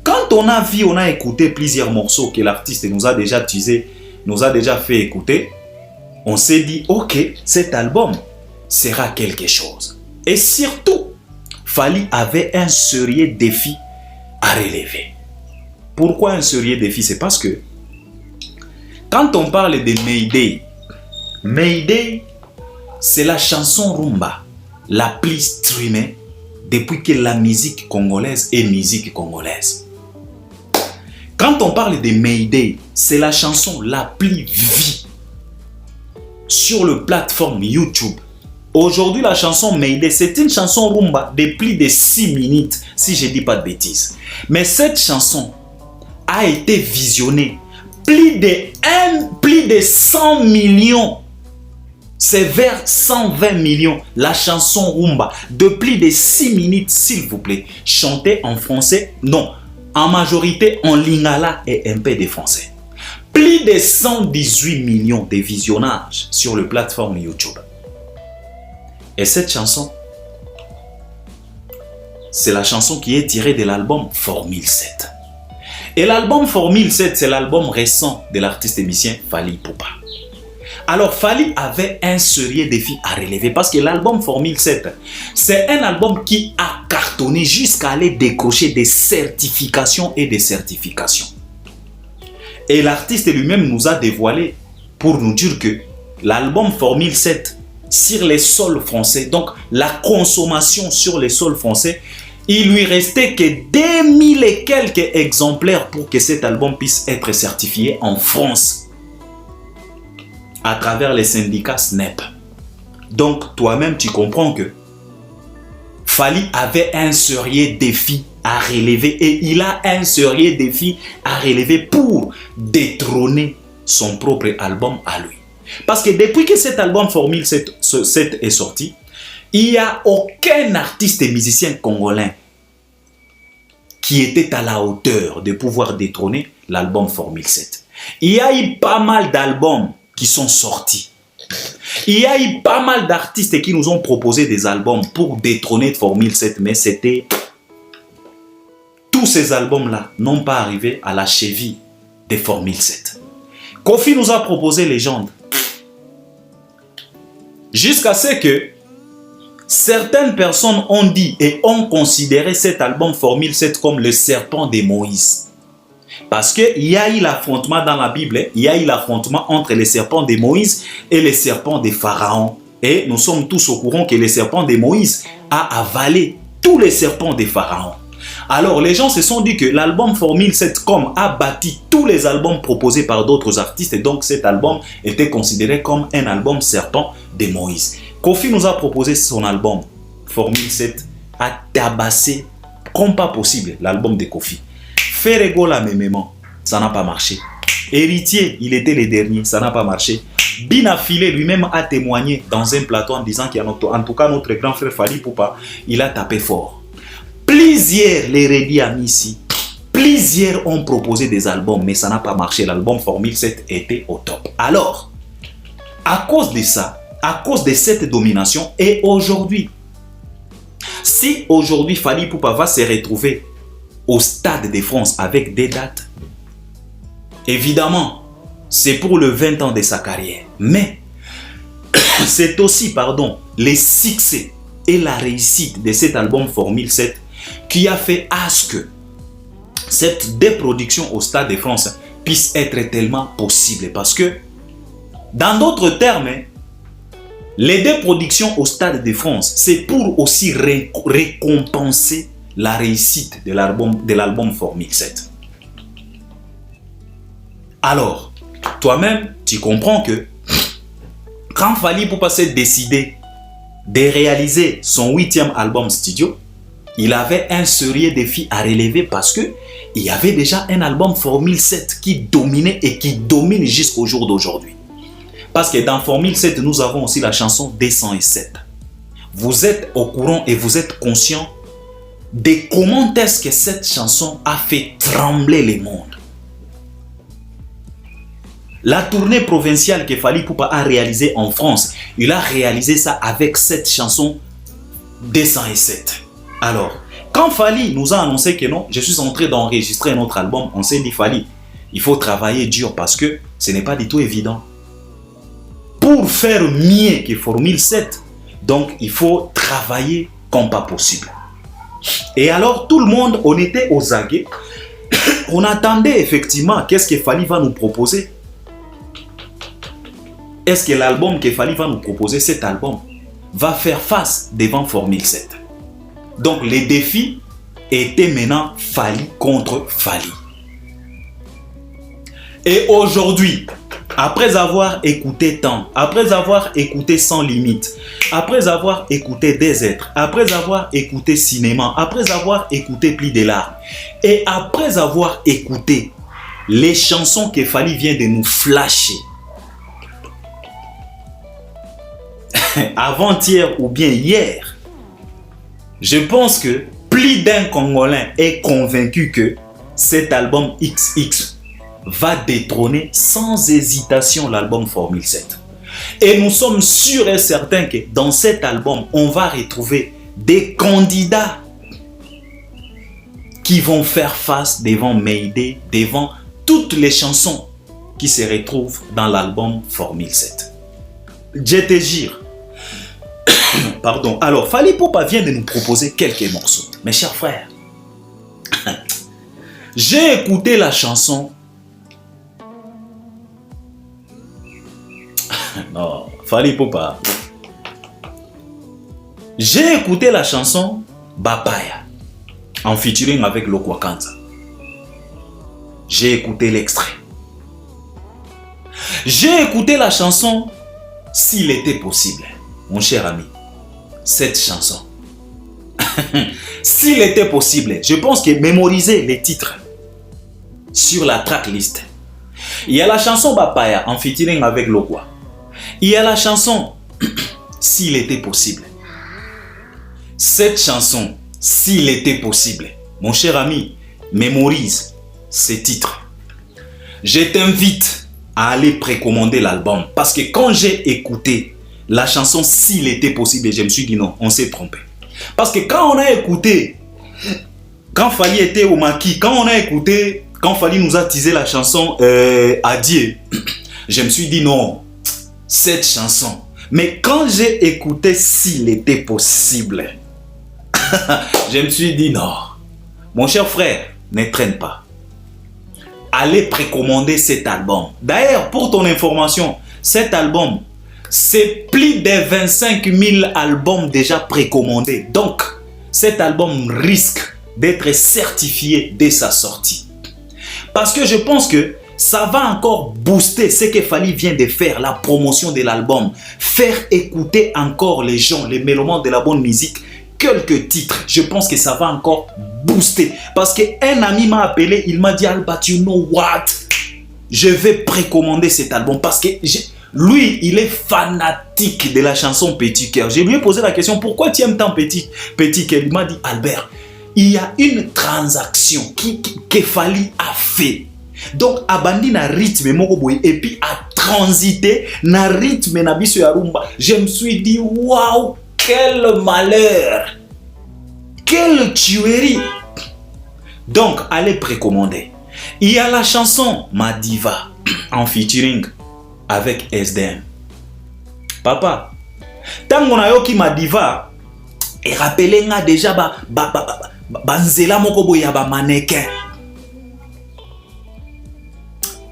quand on a vu, on a écouté plusieurs morceaux que l'artiste nous a déjà teasé, nous a déjà fait écouter, on s'est dit, ok, cet album sera quelque chose. Et surtout, Fally avait un sérieux défi à relever. Pourquoi un sérieux défi? C'est parce que quand on parle de Mayday, Mayday, c'est la chanson rumba la plus streamée depuis que la musique congolaise est musique congolaise. Quand on parle de Mayday, c'est la chanson la plus vue sur le plateforme YouTube. Aujourd'hui, la chanson Mayday, c'est une chanson rumba de plus de 6 minutes, si je ne dis pas de bêtises. Mais cette chanson a été visionnée plus de 100 millions. C'est vers 120 millions. La chanson rumba de plus de 6 minutes, s'il vous plaît. Chantée en français, non. En majorité en lingala et un peu de français. Plus de 118 millions de visionnages sur le plateforme YouTube. Et cette chanson, c'est la chanson qui est tirée de l'album Formule 7. Et l'album Formule 7, c'est l'album récent de l'artiste et musicien Fally Ipupa. Alors Fally avait un sérieux défi à relever parce que l'album Formule 7, c'est un album qui a cartonné jusqu'à aller décrocher des certifications et des certifications. Et l'artiste lui-même nous a dévoilé pour nous dire que l'album Formule 7 sur les sols français, donc la consommation sur les sols français, il lui restait que 2000 et quelques exemplaires pour que cet album puisse être certifié en France à travers les syndicats SNEP. Donc toi-même tu comprends que Fally avait un sérieux défi à relever et il a un sérieux défi à relever pour détrôner son propre album à lui. Parce que depuis que cet album Formule 7 est sorti, il n'y a aucun artiste et musicien congolais qui était à la hauteur de pouvoir détrôner l'album Formule 7. Il y a eu pas mal d'albums qui sont sortis. Il y a eu pas mal d'artistes qui nous ont proposé des albums pour détrôner Formule 7, mais c'était... Tous ces albums-là n'ont pas arrivé à la cheville de Formule 7. Kofi nous a proposé Légende. Jusqu'à ce que certaines personnes ont dit et ont considéré cet album Formule 7 comme le serpent de Moïse. Parce qu'il y a eu l'affrontement dans la Bible, il y a eu l'affrontement entre les serpents de Moïse et les serpents de Pharaon. Et nous sommes tous au courant que le serpent de Moïse a avalé tous les serpents de Pharaon. Alors les gens se sont dit que l'album Formule 7 comme a bâti tous les albums proposés par d'autres artistes et donc cet album était considéré comme un album serpent de Moïse. Kofi nous a proposé son album Formule 7 à tabasser comme pas possible l'album de Kofi. Ferrego la mémément, ça n'a pas marché. Héritier, il était le dernier, ça n'a pas marché. Binafilé lui-même a témoigné dans un plateau en disant qu'en tout cas notre grand frère Fally Ipupa, il a tapé fort. Plusieurs, les Reddy amis ici, plusieurs ont proposé des albums, mais ça n'a pas marché. L'album Formule 7 était au top. Alors, à cause de ça, à cause de cette domination, et aujourd'hui, si aujourd'hui Fally Ipupa va se retrouver au Stade de France avec des dates, évidemment, c'est pour le 20 ans de sa carrière. Mais, c'est aussi, les succès et la réussite de cet album Formule 7 qui a fait à ce que cette déproduction au Stade de France puisse être tellement possible. Parce que, dans d'autres termes, les déproductions au Stade de France, c'est pour aussi récompenser la réussite de l'album Formule 7. Alors, toi-même, tu comprends que quand Fally Ipupa s'est décidé de réaliser son 8e album studio, il avait un sérieux défi à relever parce que il y avait déjà un album Formule 7 qui dominait et qui domine jusqu'au jour d'aujourd'hui. Parce que dans Formule 7, nous avons aussi la chanson 207. Vous êtes au courant et vous êtes conscient de comment est-ce que cette chanson a fait trembler le monde. La tournée provinciale que Fally Ipupa a réalisée en France, il a réalisé ça avec cette chanson 207. Alors, quand Fally nous a annoncé que non, je suis en train d'enregistrer un autre album, on s'est dit Fally, il faut travailler dur parce que ce n'est pas du tout évident. Pour pour faire mieux que Formule 7, donc il faut travailler comme pas possible. Et alors tout le monde, on était aux aguets, on attendait effectivement qu'est-ce que Fally va nous proposer. Est-ce que l'album que Fally va nous proposer, cet album, va faire face devant Formule 7? Donc les défis étaient maintenant Fally contre Fally. Et aujourd'hui, après avoir écouté tant, après avoir écouté Sans Limite, après avoir écouté Des Êtres, après avoir écouté Cinéma, après avoir écouté Plis des larmes, et après avoir écouté les chansons que Fally vient de nous flasher, avant-hier ou bien hier, je pense que plus d'un Congolais est convaincu que cet album XX va détrôner sans hésitation l'album Formule 7. Et nous sommes sûrs et certains que dans cet album, on va retrouver des candidats qui vont faire face devant Mayday, devant toutes les chansons qui se retrouvent dans l'album Formule 7. Je te jure. Pardon. Alors, Fally Ipupa vient de nous proposer quelques morceaux. Mes chers frères, j'ai écouté la chanson. Non, Fally Ipupa. J'ai écouté la chanson Bapaya en featuring avec Lokwa Kanza. J'ai écouté l'extrait. J'ai écouté la chanson S'il était possible. Mon cher ami, cette chanson, s'il était possible, je pense que mémoriser les titres sur la tracklist. Il y a la chanson Bapaya en featuring avec Lokwa. Il y a la chanson S'il était possible. Cette chanson, S'il était possible, mon cher ami, mémorise ces titres. Je t'invite à aller précommander l'album parce que quand j'ai écouté la chanson S'il était possible, je me suis dit non, on s'est trompé. Parce que quand on a écouté, quand Fally était au maquis, quand on a écouté, quand Fally nous a teasé la chanson Adieu, je me suis dit non, cette chanson. Mais quand j'ai écouté S'il était possible, je me suis dit non, mon cher frère, ne traîne pas. Allez précommander cet album. D'ailleurs, pour ton information, cet album, c'est plus de 25 000 albums déjà précommandés. Donc, cet album risque d'être certifié dès sa sortie. Parce que je pense que ça va encore booster ce que Fally vient de faire, la promotion de l'album. Faire écouter encore les gens, les mélomanes de la bonne musique, quelques titres. Je pense que ça va encore booster. Parce qu'un ami m'a appelé, il m'a dit, Alba, you know what? Je vais précommander cet album parce que lui, il est fanatique de la chanson Petit Cœur. Je lui ai posé la question, pourquoi tu aimes tant Petit Cœur? Il m'a dit, Albert, il y a une transaction que Fally a fait. Donc, abandi na rythme moko boy et puis a transité na rythme na biso ya rumba. Je me suis dit, waouh, quel malheur, quelle tuerie. Donc, allez précommander. Il y a la chanson Ma Diva en featuring avec SDM. Papa, tango na yoki Ma Diva et rappelez nga déjà banzela moko boy ya ba mannequin.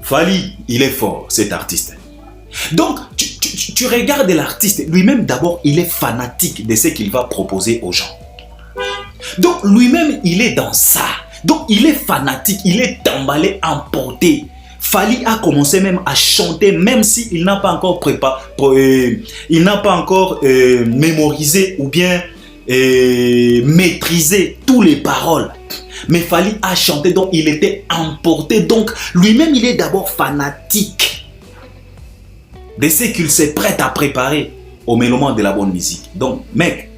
Fally, il est fort, cet artiste. Donc, tu regardes l'artiste, lui-même d'abord, il est fanatique de ce qu'il va proposer aux gens. Donc, lui-même, il est dans ça. Donc, il est fanatique, il est emballé, emporté. Fally a commencé même à chanter, même s'il n'a pas encore mémorisé ou bien maîtrisé toutes les paroles. Mais Fally a chanté, donc il était emporté. Donc lui-même, il est d'abord fanatique de ce qu'il s'est prêt à préparer au méloman de la bonne musique. Donc, mec,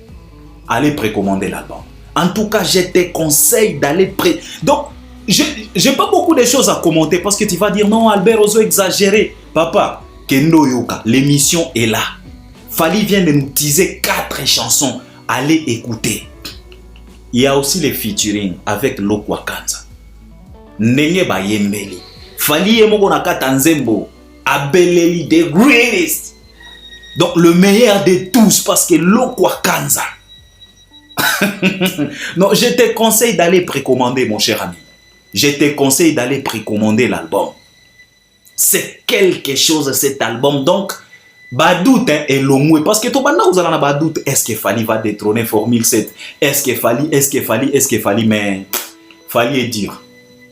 allez précommander l'album. En tout cas, je te conseille d'aller Donc, j'ai pas beaucoup de choses à commenter parce que tu vas dire non, Albert Ozo exagéré. Papa, Kendo Yoka, l'émission est là. Fally vient de nous teaser 4 chansons. Allez écouter. Il y a aussi les featuring avec Lokwa Kanza. Nenge Bayembeli. Fally Emoko Nakata Nzembo. Abeleli the greatest. Donc le meilleur de tous, parce que Lokwakanza. Non, je te conseille d'aller précommander, mon cher ami. Je te conseille d'aller précommander l'album. C'est quelque chose cet album. Donc, Badout est long. Parce que tout le monde vous allez Badout. Est-ce que Fally va détrôner Formule 7? Est-ce que Fally, mais Fally est dur.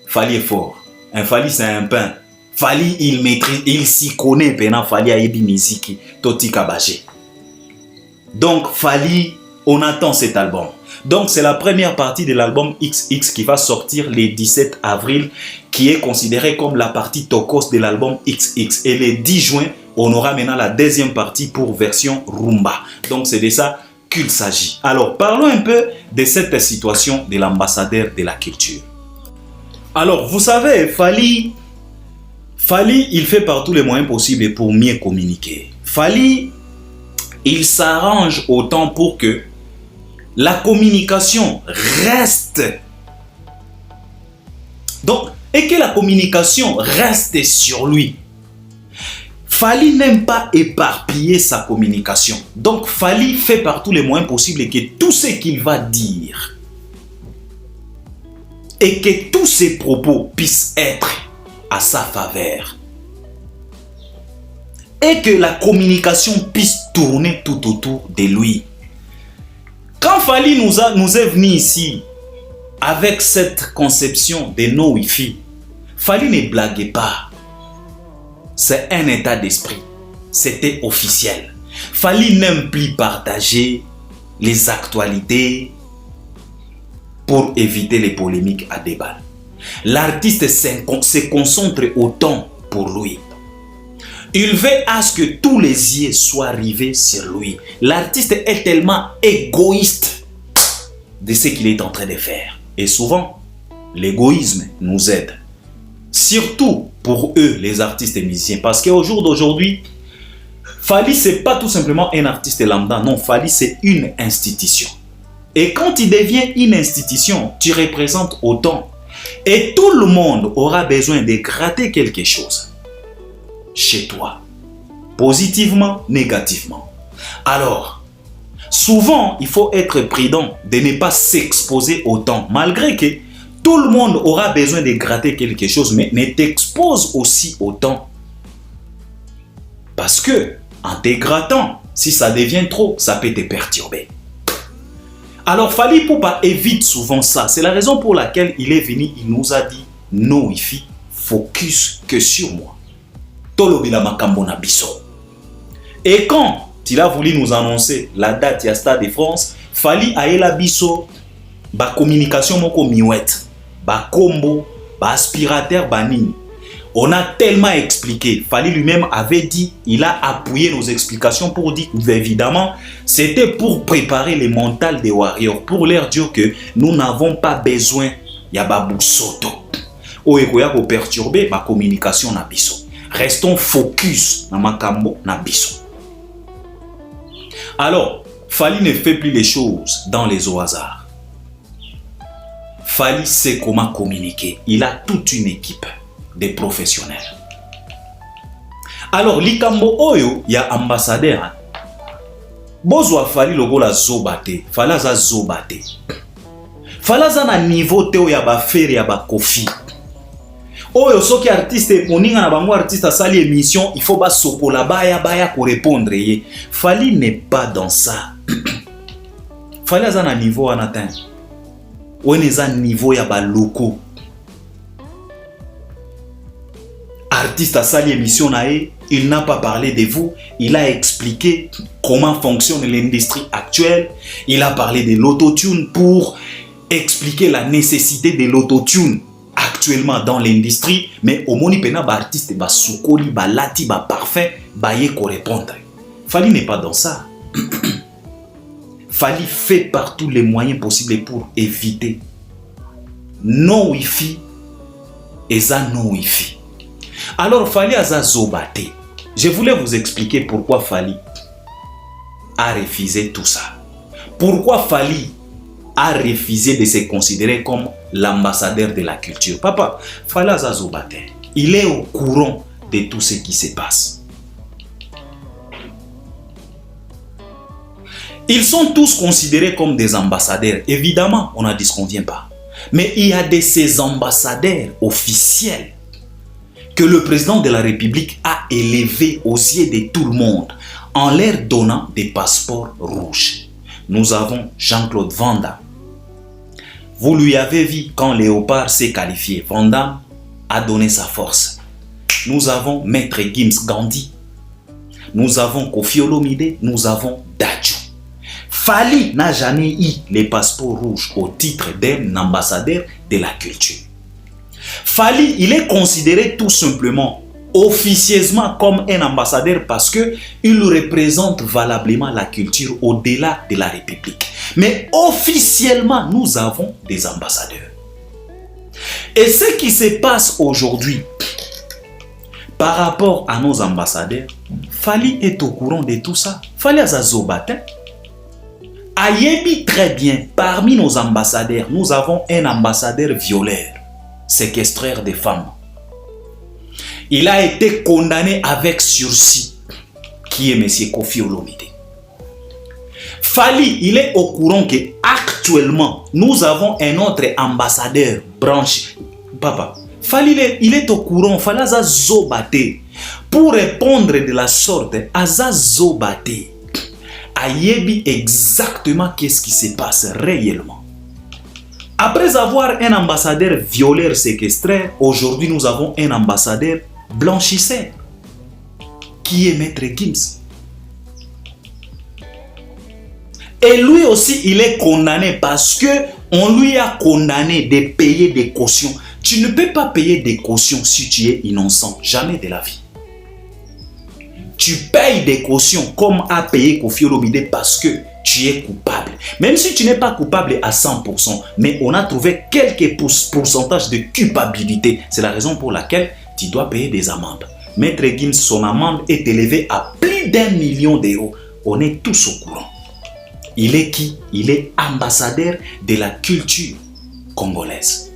Fally est fort. Un Fally, c'est un pain. Fally, il maîtrise, il s'y connaît. Pendant Fally a ébi musique. Toti Kabagé. Donc, Fally, on attend cet album. Donc, c'est la première partie de l'album XX qui va sortir le 17 avril, qui est considéré comme la partie tokos de l'album XX. Et le 10 juin, on aura maintenant la deuxième partie pour version rumba. Donc, c'est de ça qu'il s'agit. Alors, parlons un peu de cette situation de l'ambassadeur de la culture. Alors, vous savez, Fally, il fait par tous les moyens possibles pour mieux communiquer. Fally, il s'arrange autant pour que la communication reste. Donc, et que la communication reste sur lui. Fally n'aime pas éparpiller sa communication. Donc, Fally fait par tous les moyens possibles que tout ce qu'il va dire et que tous ses propos puissent être à sa faveur. Et que la communication puisse tourner tout autour de lui. Quand Fally nous est venu ici avec cette conception de no Wi-Fi, Fally ne blaguait pas. C'est un état d'esprit. C'était officiel. Fally n'aime plus partager les actualités pour éviter les polémiques à débat. L'artiste se concentre autant pour lui. Il veut à ce que tous les yeux soient rivés sur lui. L'artiste est tellement égoïste de ce qu'il est en train de faire. Et souvent, l'égoïsme nous aide. Surtout pour eux, les artistes et musiciens. Parce qu'au jour d'aujourd'hui, Fally, ce n'est pas tout simplement un artiste lambda. Non, Fally, c'est une institution. Et quand il devient une institution, tu représentes autant. Et tout le monde aura besoin de gratter quelque chose chez toi, positivement, négativement. Alors, souvent, il faut être prudent de ne pas s'exposer autant, malgré que tout le monde aura besoin de gratter quelque chose, mais ne t'expose aussi autant. Parce que, en te grattant, si ça devient trop, ça peut te perturber. Alors, Fally Ipupa évite souvent ça. C'est la raison pour laquelle il est venu, il nous a dit, no Wi-Fi, focus que sur moi. Et quand il a voulu nous annoncer la date à Stade de France, Fally a eu la biso, ba communication moko miouette, ba combo, ba aspirateur, ba nini. On a tellement expliqué. Fally lui-même avait dit, il a appuyé nos explications pour dire, évidemment, c'était pour préparer les mentales des warriors, pour leur dire que nous n'avons pas besoin ya babou soto. O ekoya ko perturber ma communication na biso. Restons focus dans makambo na biso. Alors, Fally ne fait plus les choses dans les au hasard. Fally sait comment communiquer. Il a toute une équipe de professionnels. Alors, likambo oyo ya ambassadeur. Bozwa Fally lokola zobate. Fally za zobate. Fally za na niveau teo ya ba fere ya ba kofi. Oyo soki artiste moninga na bango artiste sali émission, il faut ba sokola baya ko répondre ye. Fally n'est pas dans ça. Fally za na niveau en atteint. Oneza niveau ya ba loko. Artiste sali émission nae, il n'a pas parlé de vous, il a expliqué comment fonctionne l'industrie actuelle, il a parlé de l'autotune pour expliquer la nécessité de l'autotune actuellement dans l'industrie, mais au moni pena ba artiste ba soukoli ba lati ba parfait ba ye ko répondre. Fally n'est pas dans ça. Fally fait par tous les moyens possibles pour éviter no Wi-Fi et ça no Wi-Fi. Alors Fally a zobate. Je voulais vous expliquer pourquoi Fally a refusé tout ça. Pourquoi Fally a refusé de se considérer comme l'ambassadeur de la culture. Papa, Fally a zobate. Il est au courant de tout ce qui se passe. Ils sont tous considérés comme des ambassadeurs. Évidemment, on a dit ce qu'on ne vient pas. Mais il y a de ces ambassadeurs officiels que le président de la République a élevés aux yeux de tout le monde en leur donnant des passeports rouges. Nous avons Jean-Claude Van Damme. Vous lui avez vu quand Léopard s'est qualifié. Van Damme a donné sa force. Nous avons Maître Gims Gandhi. Nous avons Kofi Olomide. Nous avons Dadju. Fally n'a jamais eu les passeports rouges au titre d'un ambassadeur de la culture. Fally, il est considéré tout simplement, officieusement comme un ambassadeur parce qu'il représente valablement la culture au-delà de la République. Mais officiellement, nous avons des ambassadeurs. Et ce qui se passe aujourd'hui par rapport à nos ambassadeurs, Fally est au courant de tout ça. Fally Azazobatin. Ayebi très bien, parmi nos ambassadeurs, nous avons un ambassadeur violeur, séquestreur des femmes. Il a été condamné avec sursis, qui est M. Kofi Olomide. Fally, il est au courant qu'actuellement, nous avons un autre ambassadeur branché. Papa, Fally, il est au courant, Fally Azazobate. Pour répondre de la sorte, Azazobate. Ayebi exactement qu'est-ce qui se passe réellement. Après avoir un ambassadeur violeur séquestré, aujourd'hui nous avons un ambassadeur blanchisseur qui est Maître Gims. Et lui aussi il est condamné parce que on lui a condamné de payer des cautions. Tu ne peux pas payer des cautions si tu es innocent, jamais de la vie. Tu payes des cautions comme a payé Kofi Olomide parce que tu es coupable. Même si tu n'es pas coupable à 100%, mais on a trouvé quelques pourcentages de culpabilité. C'est la raison pour laquelle tu dois payer des amendes. Maître Gims, son amende est élevée à plus d'1 million d'euros. On est tous au courant. Il est qui? Il est ambassadeur de la culture congolaise.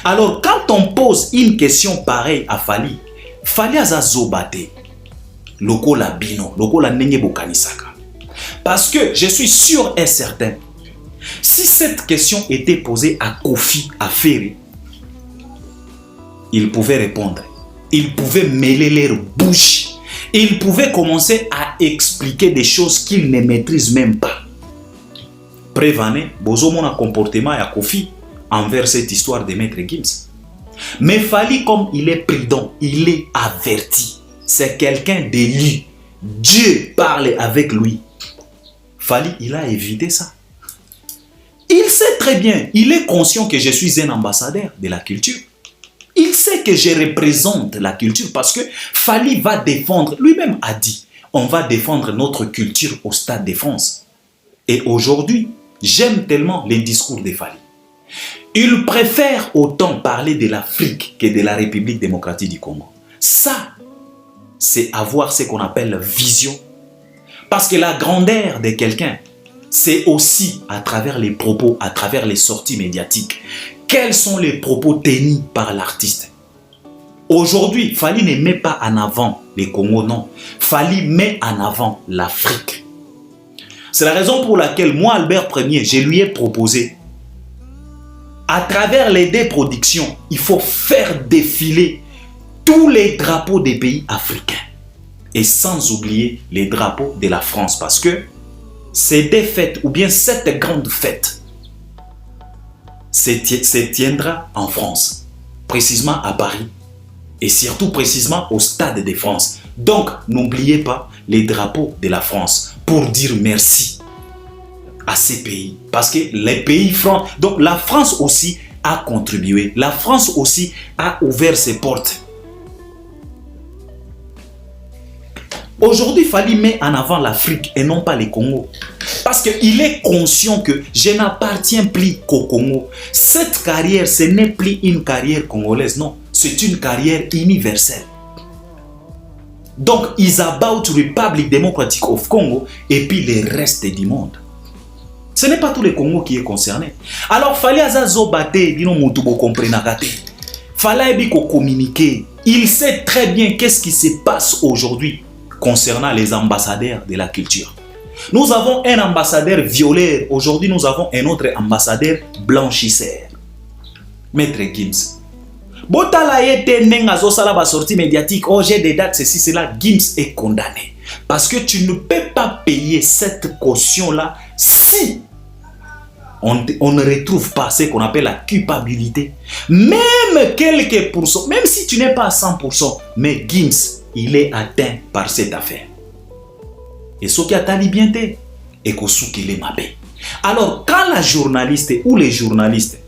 Alors, quand on pose une question pareille à Fally, Fally Azazobate, lokola bino, lokola nenge bokanisaka. Parce que je suis sûr et certain, si cette question était posée à Kofi Afere, il pouvait répondre. Il pouvait mêler leurs bouches. Il pouvait commencer à expliquer des choses qu'il ne maîtrise même pas. Prévenez, bozo mon comportement à Kofi envers cette histoire de Maître Gims. Mais Fally, comme il est prudent, il est averti. C'est quelqu'un d'élu. Dieu parle avec lui. Fally, il a évité ça. Il sait très bien, il est conscient que je suis un ambassadeur de la culture. Il sait que je représente la culture parce que Fally va défendre, lui-même a dit, on va défendre notre culture au Stade de France. Et aujourd'hui, j'aime tellement les discours de Fally. Il préfère autant parler de l'Afrique que de la République démocratique du Congo. Ça, c'est avoir ce qu'on appelle vision. Parce que la grandeur de quelqu'un, c'est aussi à travers les propos, à travers les sorties médiatiques. Quels sont les propos tenus par l'artiste? Aujourd'hui, Fally ne met pas en avant les Congo, non. Fally met en avant l'Afrique. C'est la raison pour laquelle moi, Albert Ier, je lui ai proposé, à travers les deux productions, il faut faire défiler tous les drapeaux des pays africains. Et sans oublier les drapeaux de la France. Parce que ces deux fêtes, ou bien cette grande fête, se tiendra en France. Précisément à Paris. Et surtout précisément au Stade de France. Donc, n'oubliez pas les drapeaux de la France. Pour dire merci à ces pays. Parce que les pays français... Donc, la France aussi a contribué. La France aussi a ouvert ses portes. Aujourd'hui, Fally met en avant l'Afrique et non pas les Congo. Parce qu'il est conscient que je n'appartiens plus qu'au Congo. Cette carrière, ce n'est plus une carrière congolaise, non. C'est une carrière universelle. Donc, it's about Republic Democratic of Congo et puis le reste du monde. Ce n'est pas tout le Congo qui est concerné. Alors, Fally Azazobate, dino mutubo comprenagate. Fally communiquer. Il sait très bien qu'est-ce qui se passe aujourd'hui concernant les ambassadeurs de la culture. Nous avons un ambassadeur violeur. Aujourd'hui, nous avons un autre ambassadeur blanchisseur. Maître Gims. Botala yete nengazo sala ba sortie médiatique. Oh, j'ai des dates, ceci, cela. Gims est condamné. Parce que tu ne peux pas payer cette caution-là si on ne retrouve pas ce qu'on appelle la culpabilité. Même quelques pourcents, même si tu n'es pas à 100%, mais Gims, il est atteint par cette affaire. Et ce qui a tali bien été, et qu'il est mabé. Alors, quand la journaliste ou les journalistes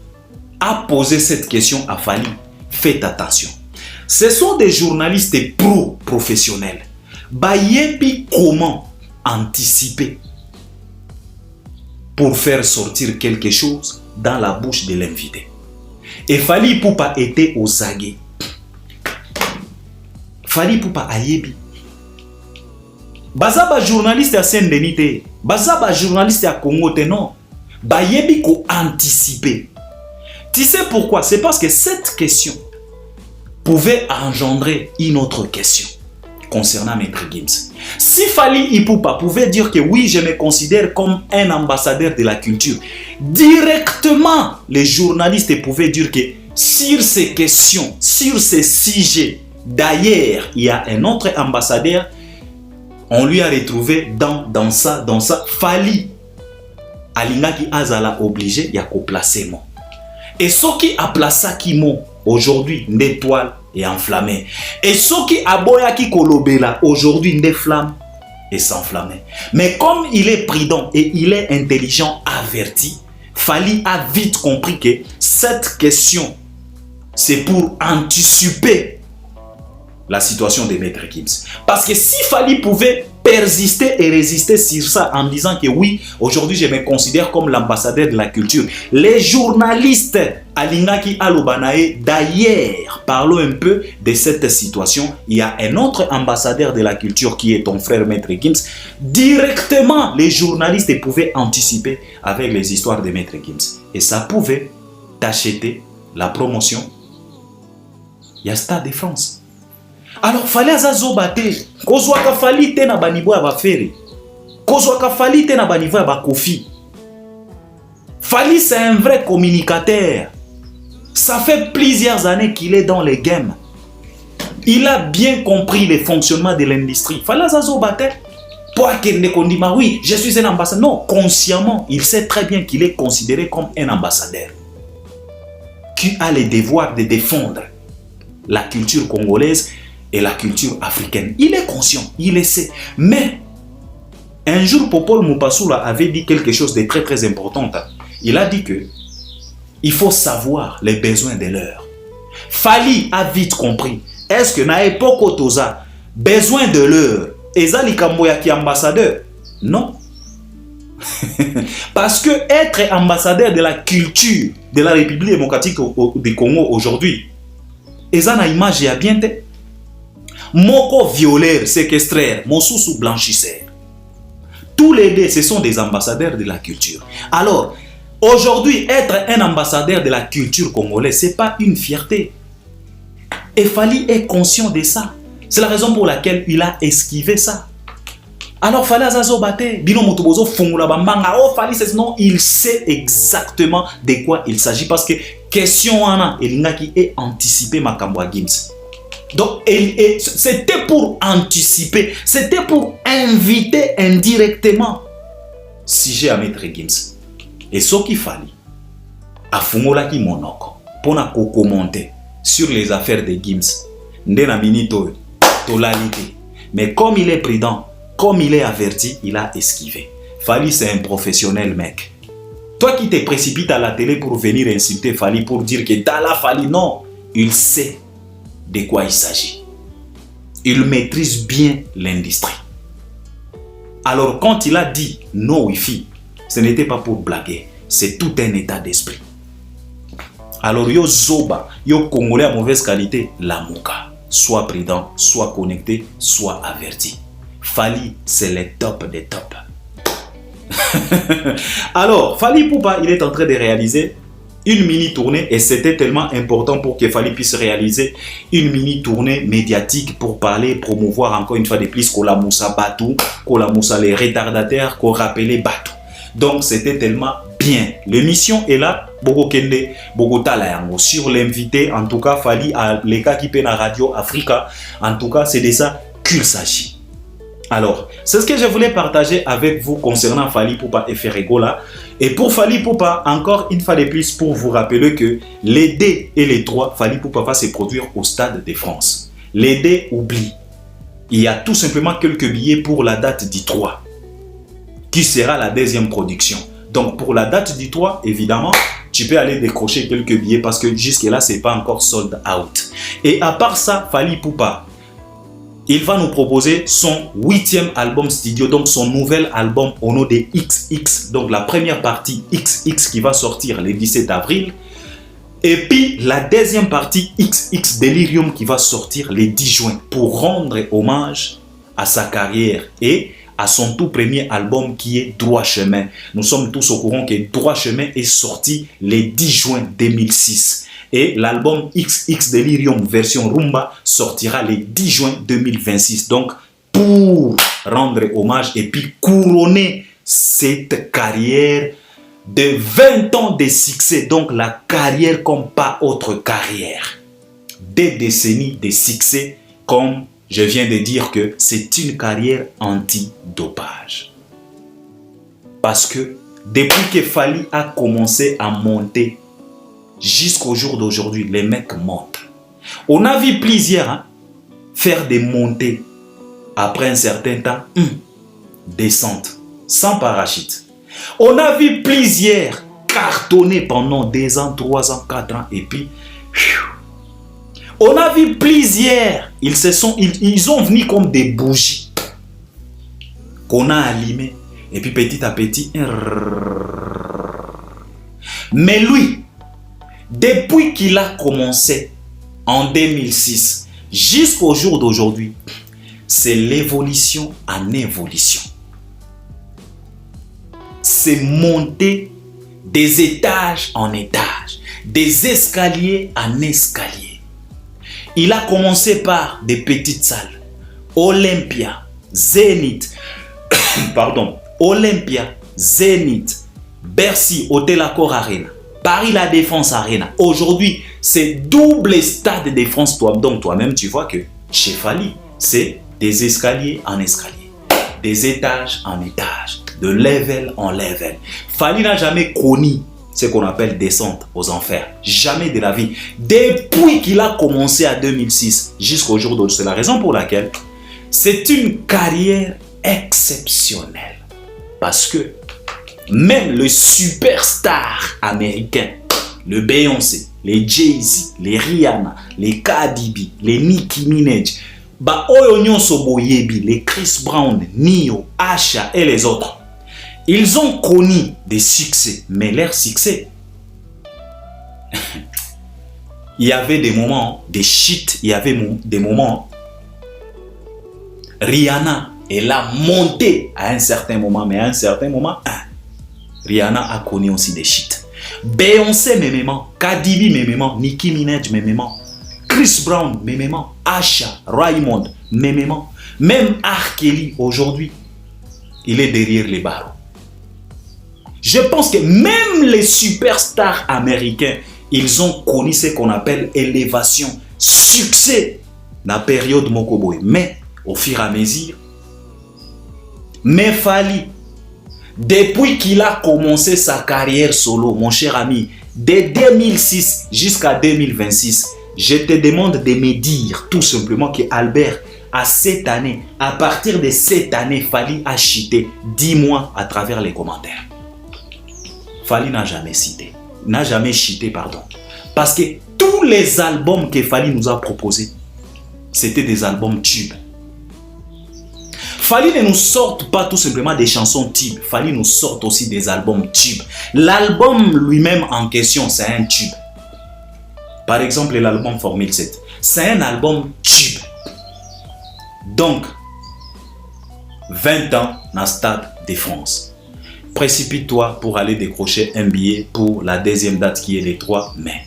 a posé cette question à Fally, faites attention. Ce sont des journalistes professionnels. Bayebi comment anticiper pour faire sortir quelque chose dans la bouche de l'invité. Et Fally Ipupa était aux aguets. Fally Ipupa ayebi. Bazaba journaliste à Saint-Denis, bazaba journaliste à Congo, non. Bayebi ko anticiper. Tu sais pourquoi? C'est parce que cette question pouvait engendrer une autre question concernant Maître Gims. Si Fally Ipupa pouvait dire que oui, je me considère comme un ambassadeur de la culture, directement, les journalistes pouvaient dire que sur ces questions, sur ces sujets, d'ailleurs, il y a un autre ambassadeur, on lui a retrouvé dans ça, Fally Alinga qui azala obligé, il y a qu'au placer mon. Et ce qui a placé qui mon aujourd'hui, d'étoiles et enflammé. Et ce qui a boya qui kolobela aujourd'hui, des flammes et s'enflammer. Mais comme il est prudent et il est intelligent, averti, Fally a vite compris que cette question, c'est pour anticiper la situation de Maître Gims. Parce que si Fally pouvait persister et résister sur ça en disant que oui, aujourd'hui je me considère comme l'ambassadeur de la culture, les journalistes Alingaki Alobanae, d'ailleurs, parlons un peu de cette situation. Il y a un autre ambassadeur de la culture qui est ton frère Maître Gims. Directement, les journalistes pouvaient anticiper avec les histoires de Maître Gims. Et ça pouvait t'acheter la promotion. Il y a Stade de France. Alors, Fally azazobate. Kozwaka Fally te na banibo ya bafere. Kozwaka Fally te na banibo ya bakofi. Fally, c'est un vrai communicateur. Ça fait plusieurs années qu'il est dans les games. Il a bien compris le fonctionnement de l'industrie. Fally azazobate. Pour qu'on dise, oui, je suis un ambassadeur. Non, consciemment, il sait très bien qu'il est considéré comme un ambassadeur. Qui a le devoir de défendre la culture congolaise et la culture africaine. Il est conscient, il le sait. Mais, un jour, Popol Mupasula avait dit quelque chose de très très important. Il a dit que il faut savoir les besoins de l'heure. Fally a vite compris. Est-ce que na époque otoza besoin de l'heure ezali kamboya ki ambassadeur? Non. Parce que être ambassadeur de la culture de la République démocratique du Congo aujourd'hui, ezana image ya bien te. Moko violeur, séquestraire, Mosusu blanchisseur. Tous les deux, ce sont des ambassadeurs de la culture. Alors, aujourd'hui, être un ambassadeur de la culture congolaise, ce n'est pas une fierté. Et Fally est conscient de ça. C'est la raison pour laquelle il a esquivé ça. Alors, Fally azazobate, bino motobozo fungula bambanga. Oh, Fally, non, il sait exactement de quoi il s'agit. Parce que question ana, elinga qui est anticipé makambo Gims. Donc, c'était pour anticiper, c'était pour inviter indirectement sujet à Maître Gims. Et ce qu'il fallait, à Fungolaki Monoko, pour commenter sur les affaires de Gims, Ndena Minito, Tolalite. Mais comme il est prudent, comme il est averti, il a esquivé. Fally, c'est un professionnel, mec. Toi qui te précipites à la télé pour venir insulter Fally, pour dire que t'as la Fally, non, il sait de quoi il s'agit. Il maîtrise bien l'industrie. Alors quand il a dit no wifi, ce n'était pas pour blaguer, c'est tout un état d'esprit. Alors yo zoba, yo congolais à mauvaise qualité, la mouka. Sois prudent, sois connecté, sois averti. Fally, c'est le top des tops. Alors, Fally Ipupa, il est en train de réaliser une mini tournée et c'était tellement important pour que Fally puisse réaliser une mini tournée médiatique pour parler, promouvoir encore une fois de plus Kola Moussa Batou, Kola Moussa les retardataires, qu'on rappelait Batou. Donc c'était tellement bien. L'émission est là, Bogo Kende, Bogota Layango. Sur l'invité, en tout cas, Fally à les cas qui paient la radio Africa. En tout cas, c'est de ça qu'il s'agit. Alors, c'est ce que je voulais partager avec vous concernant Fally Ipupa et Ferregola. Et pour Fally Ipupa, encore une fois de plus, pour vous rappeler que les D et les 3, Fally Ipupa va se produire au Stade de France. Les D oublient. Il y a tout simplement quelques billets pour la date du 3, qui sera la deuxième production. Donc, pour la date du 3, évidemment, tu peux aller décrocher quelques billets parce que jusque-là, ce n'est pas encore sold out. Et à part ça, Fally Ipupa, il va nous proposer son 8e album studio, donc son nouvel album au nom de XX. Donc, la première partie XX qui va sortir le 17 avril. Et puis, la deuxième partie XX Delirium qui va sortir le 10 juin pour rendre hommage à sa carrière et à son tout premier album qui est Droit Chemin. Nous sommes tous au courant que Droit Chemin est sorti le 10 juin 2006. Et l'album XX Delirium version Rumba sortira le 10 juin 2026. Donc, pour rendre hommage et puis couronner cette carrière de 20 ans de succès. Donc, la carrière comme pas autre carrière. Des décennies de succès comme je viens de dire que c'est une carrière anti-dopage. Parce que depuis que Fally a commencé à monter jusqu'au jour d'aujourd'hui, les mecs montent. On a vu plusieurs faire des montées après un certain temps, descente, sans parachute. On a vu plusieurs cartonner pendant 2 ans, 3 ans, 4 ans et puis... On a vu plusieurs, ils ont venu comme des bougies qu'on a allumées et puis petit à petit. Mais lui, depuis qu'il a commencé en 2006 jusqu'au jour d'aujourd'hui, c'est l'évolution en évolution. C'est monter des étages en étages, des escaliers en escaliers. Il a commencé par des petites salles. Olympia, Zénith, Olympia, Zénith, Bercy, Hôtel Accor Arena, Paris La Défense Arena. Aujourd'hui, c'est double stade de France. Donc toi-même, tu vois que chez Fally, c'est des escaliers en escaliers, des étages en étages, de level en level. Fally n'a jamais connu ce qu'on appelle descente aux enfers. Jamais de la vie. Depuis qu'il a commencé en 2006 jusqu'au jour d'aujourd'hui. C'est la raison pour laquelle c'est une carrière exceptionnelle. Parce que même le superstar américain, le Beyoncé, les Jay-Z, les Rihanna, les Cardi B, les Nicki Minaj, les Chris Brown, Nio, Asha et les autres, ils ont connu des succès, mais leur succès, il y avait des moments, des shit, il y avait des moments, Rihanna, elle a monté à un certain moment, mais à un certain moment, Rihanna a connu aussi des shit. Beyoncé, mémément, Cardi B, mémément, Nicki Minaj, mémément, Chris Brown, mémément, Asha, Raymond, mémément, même R. Kelly, aujourd'hui, il est derrière les barreaux. Je pense que même les superstars américains, ils ont connu ce qu'on appelle élévation, succès dans la période Mokoboy. Mais au fur et à mesure, mais Fally, depuis qu'il a commencé sa carrière solo, mon cher ami, de 2006 jusqu'à 2026, je te demande de me dire tout simplement que Albert, à cette année, à partir de cette année, Fally a cheaté. Dis-moi à travers les commentaires. Fally n'a jamais cité, n'a jamais cheaté, pardon. Parce que tous les albums que Fally nous a proposés, c'était des albums tubes. Fally ne nous sorte pas tout simplement des chansons tubes. Fally nous sorte aussi des albums tubes. L'album lui-même en question, c'est un tube. Par exemple, l'album Formule 7. C'est un album tube. Donc, 20 ans dans le Stade de France. précipite-toi pour aller décrocher un billet pour la deuxième date qui est le 3 mai.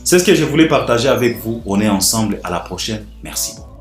C'est ce que je voulais partager avec vous. On est ensemble. À la prochaine. Merci beaucoup.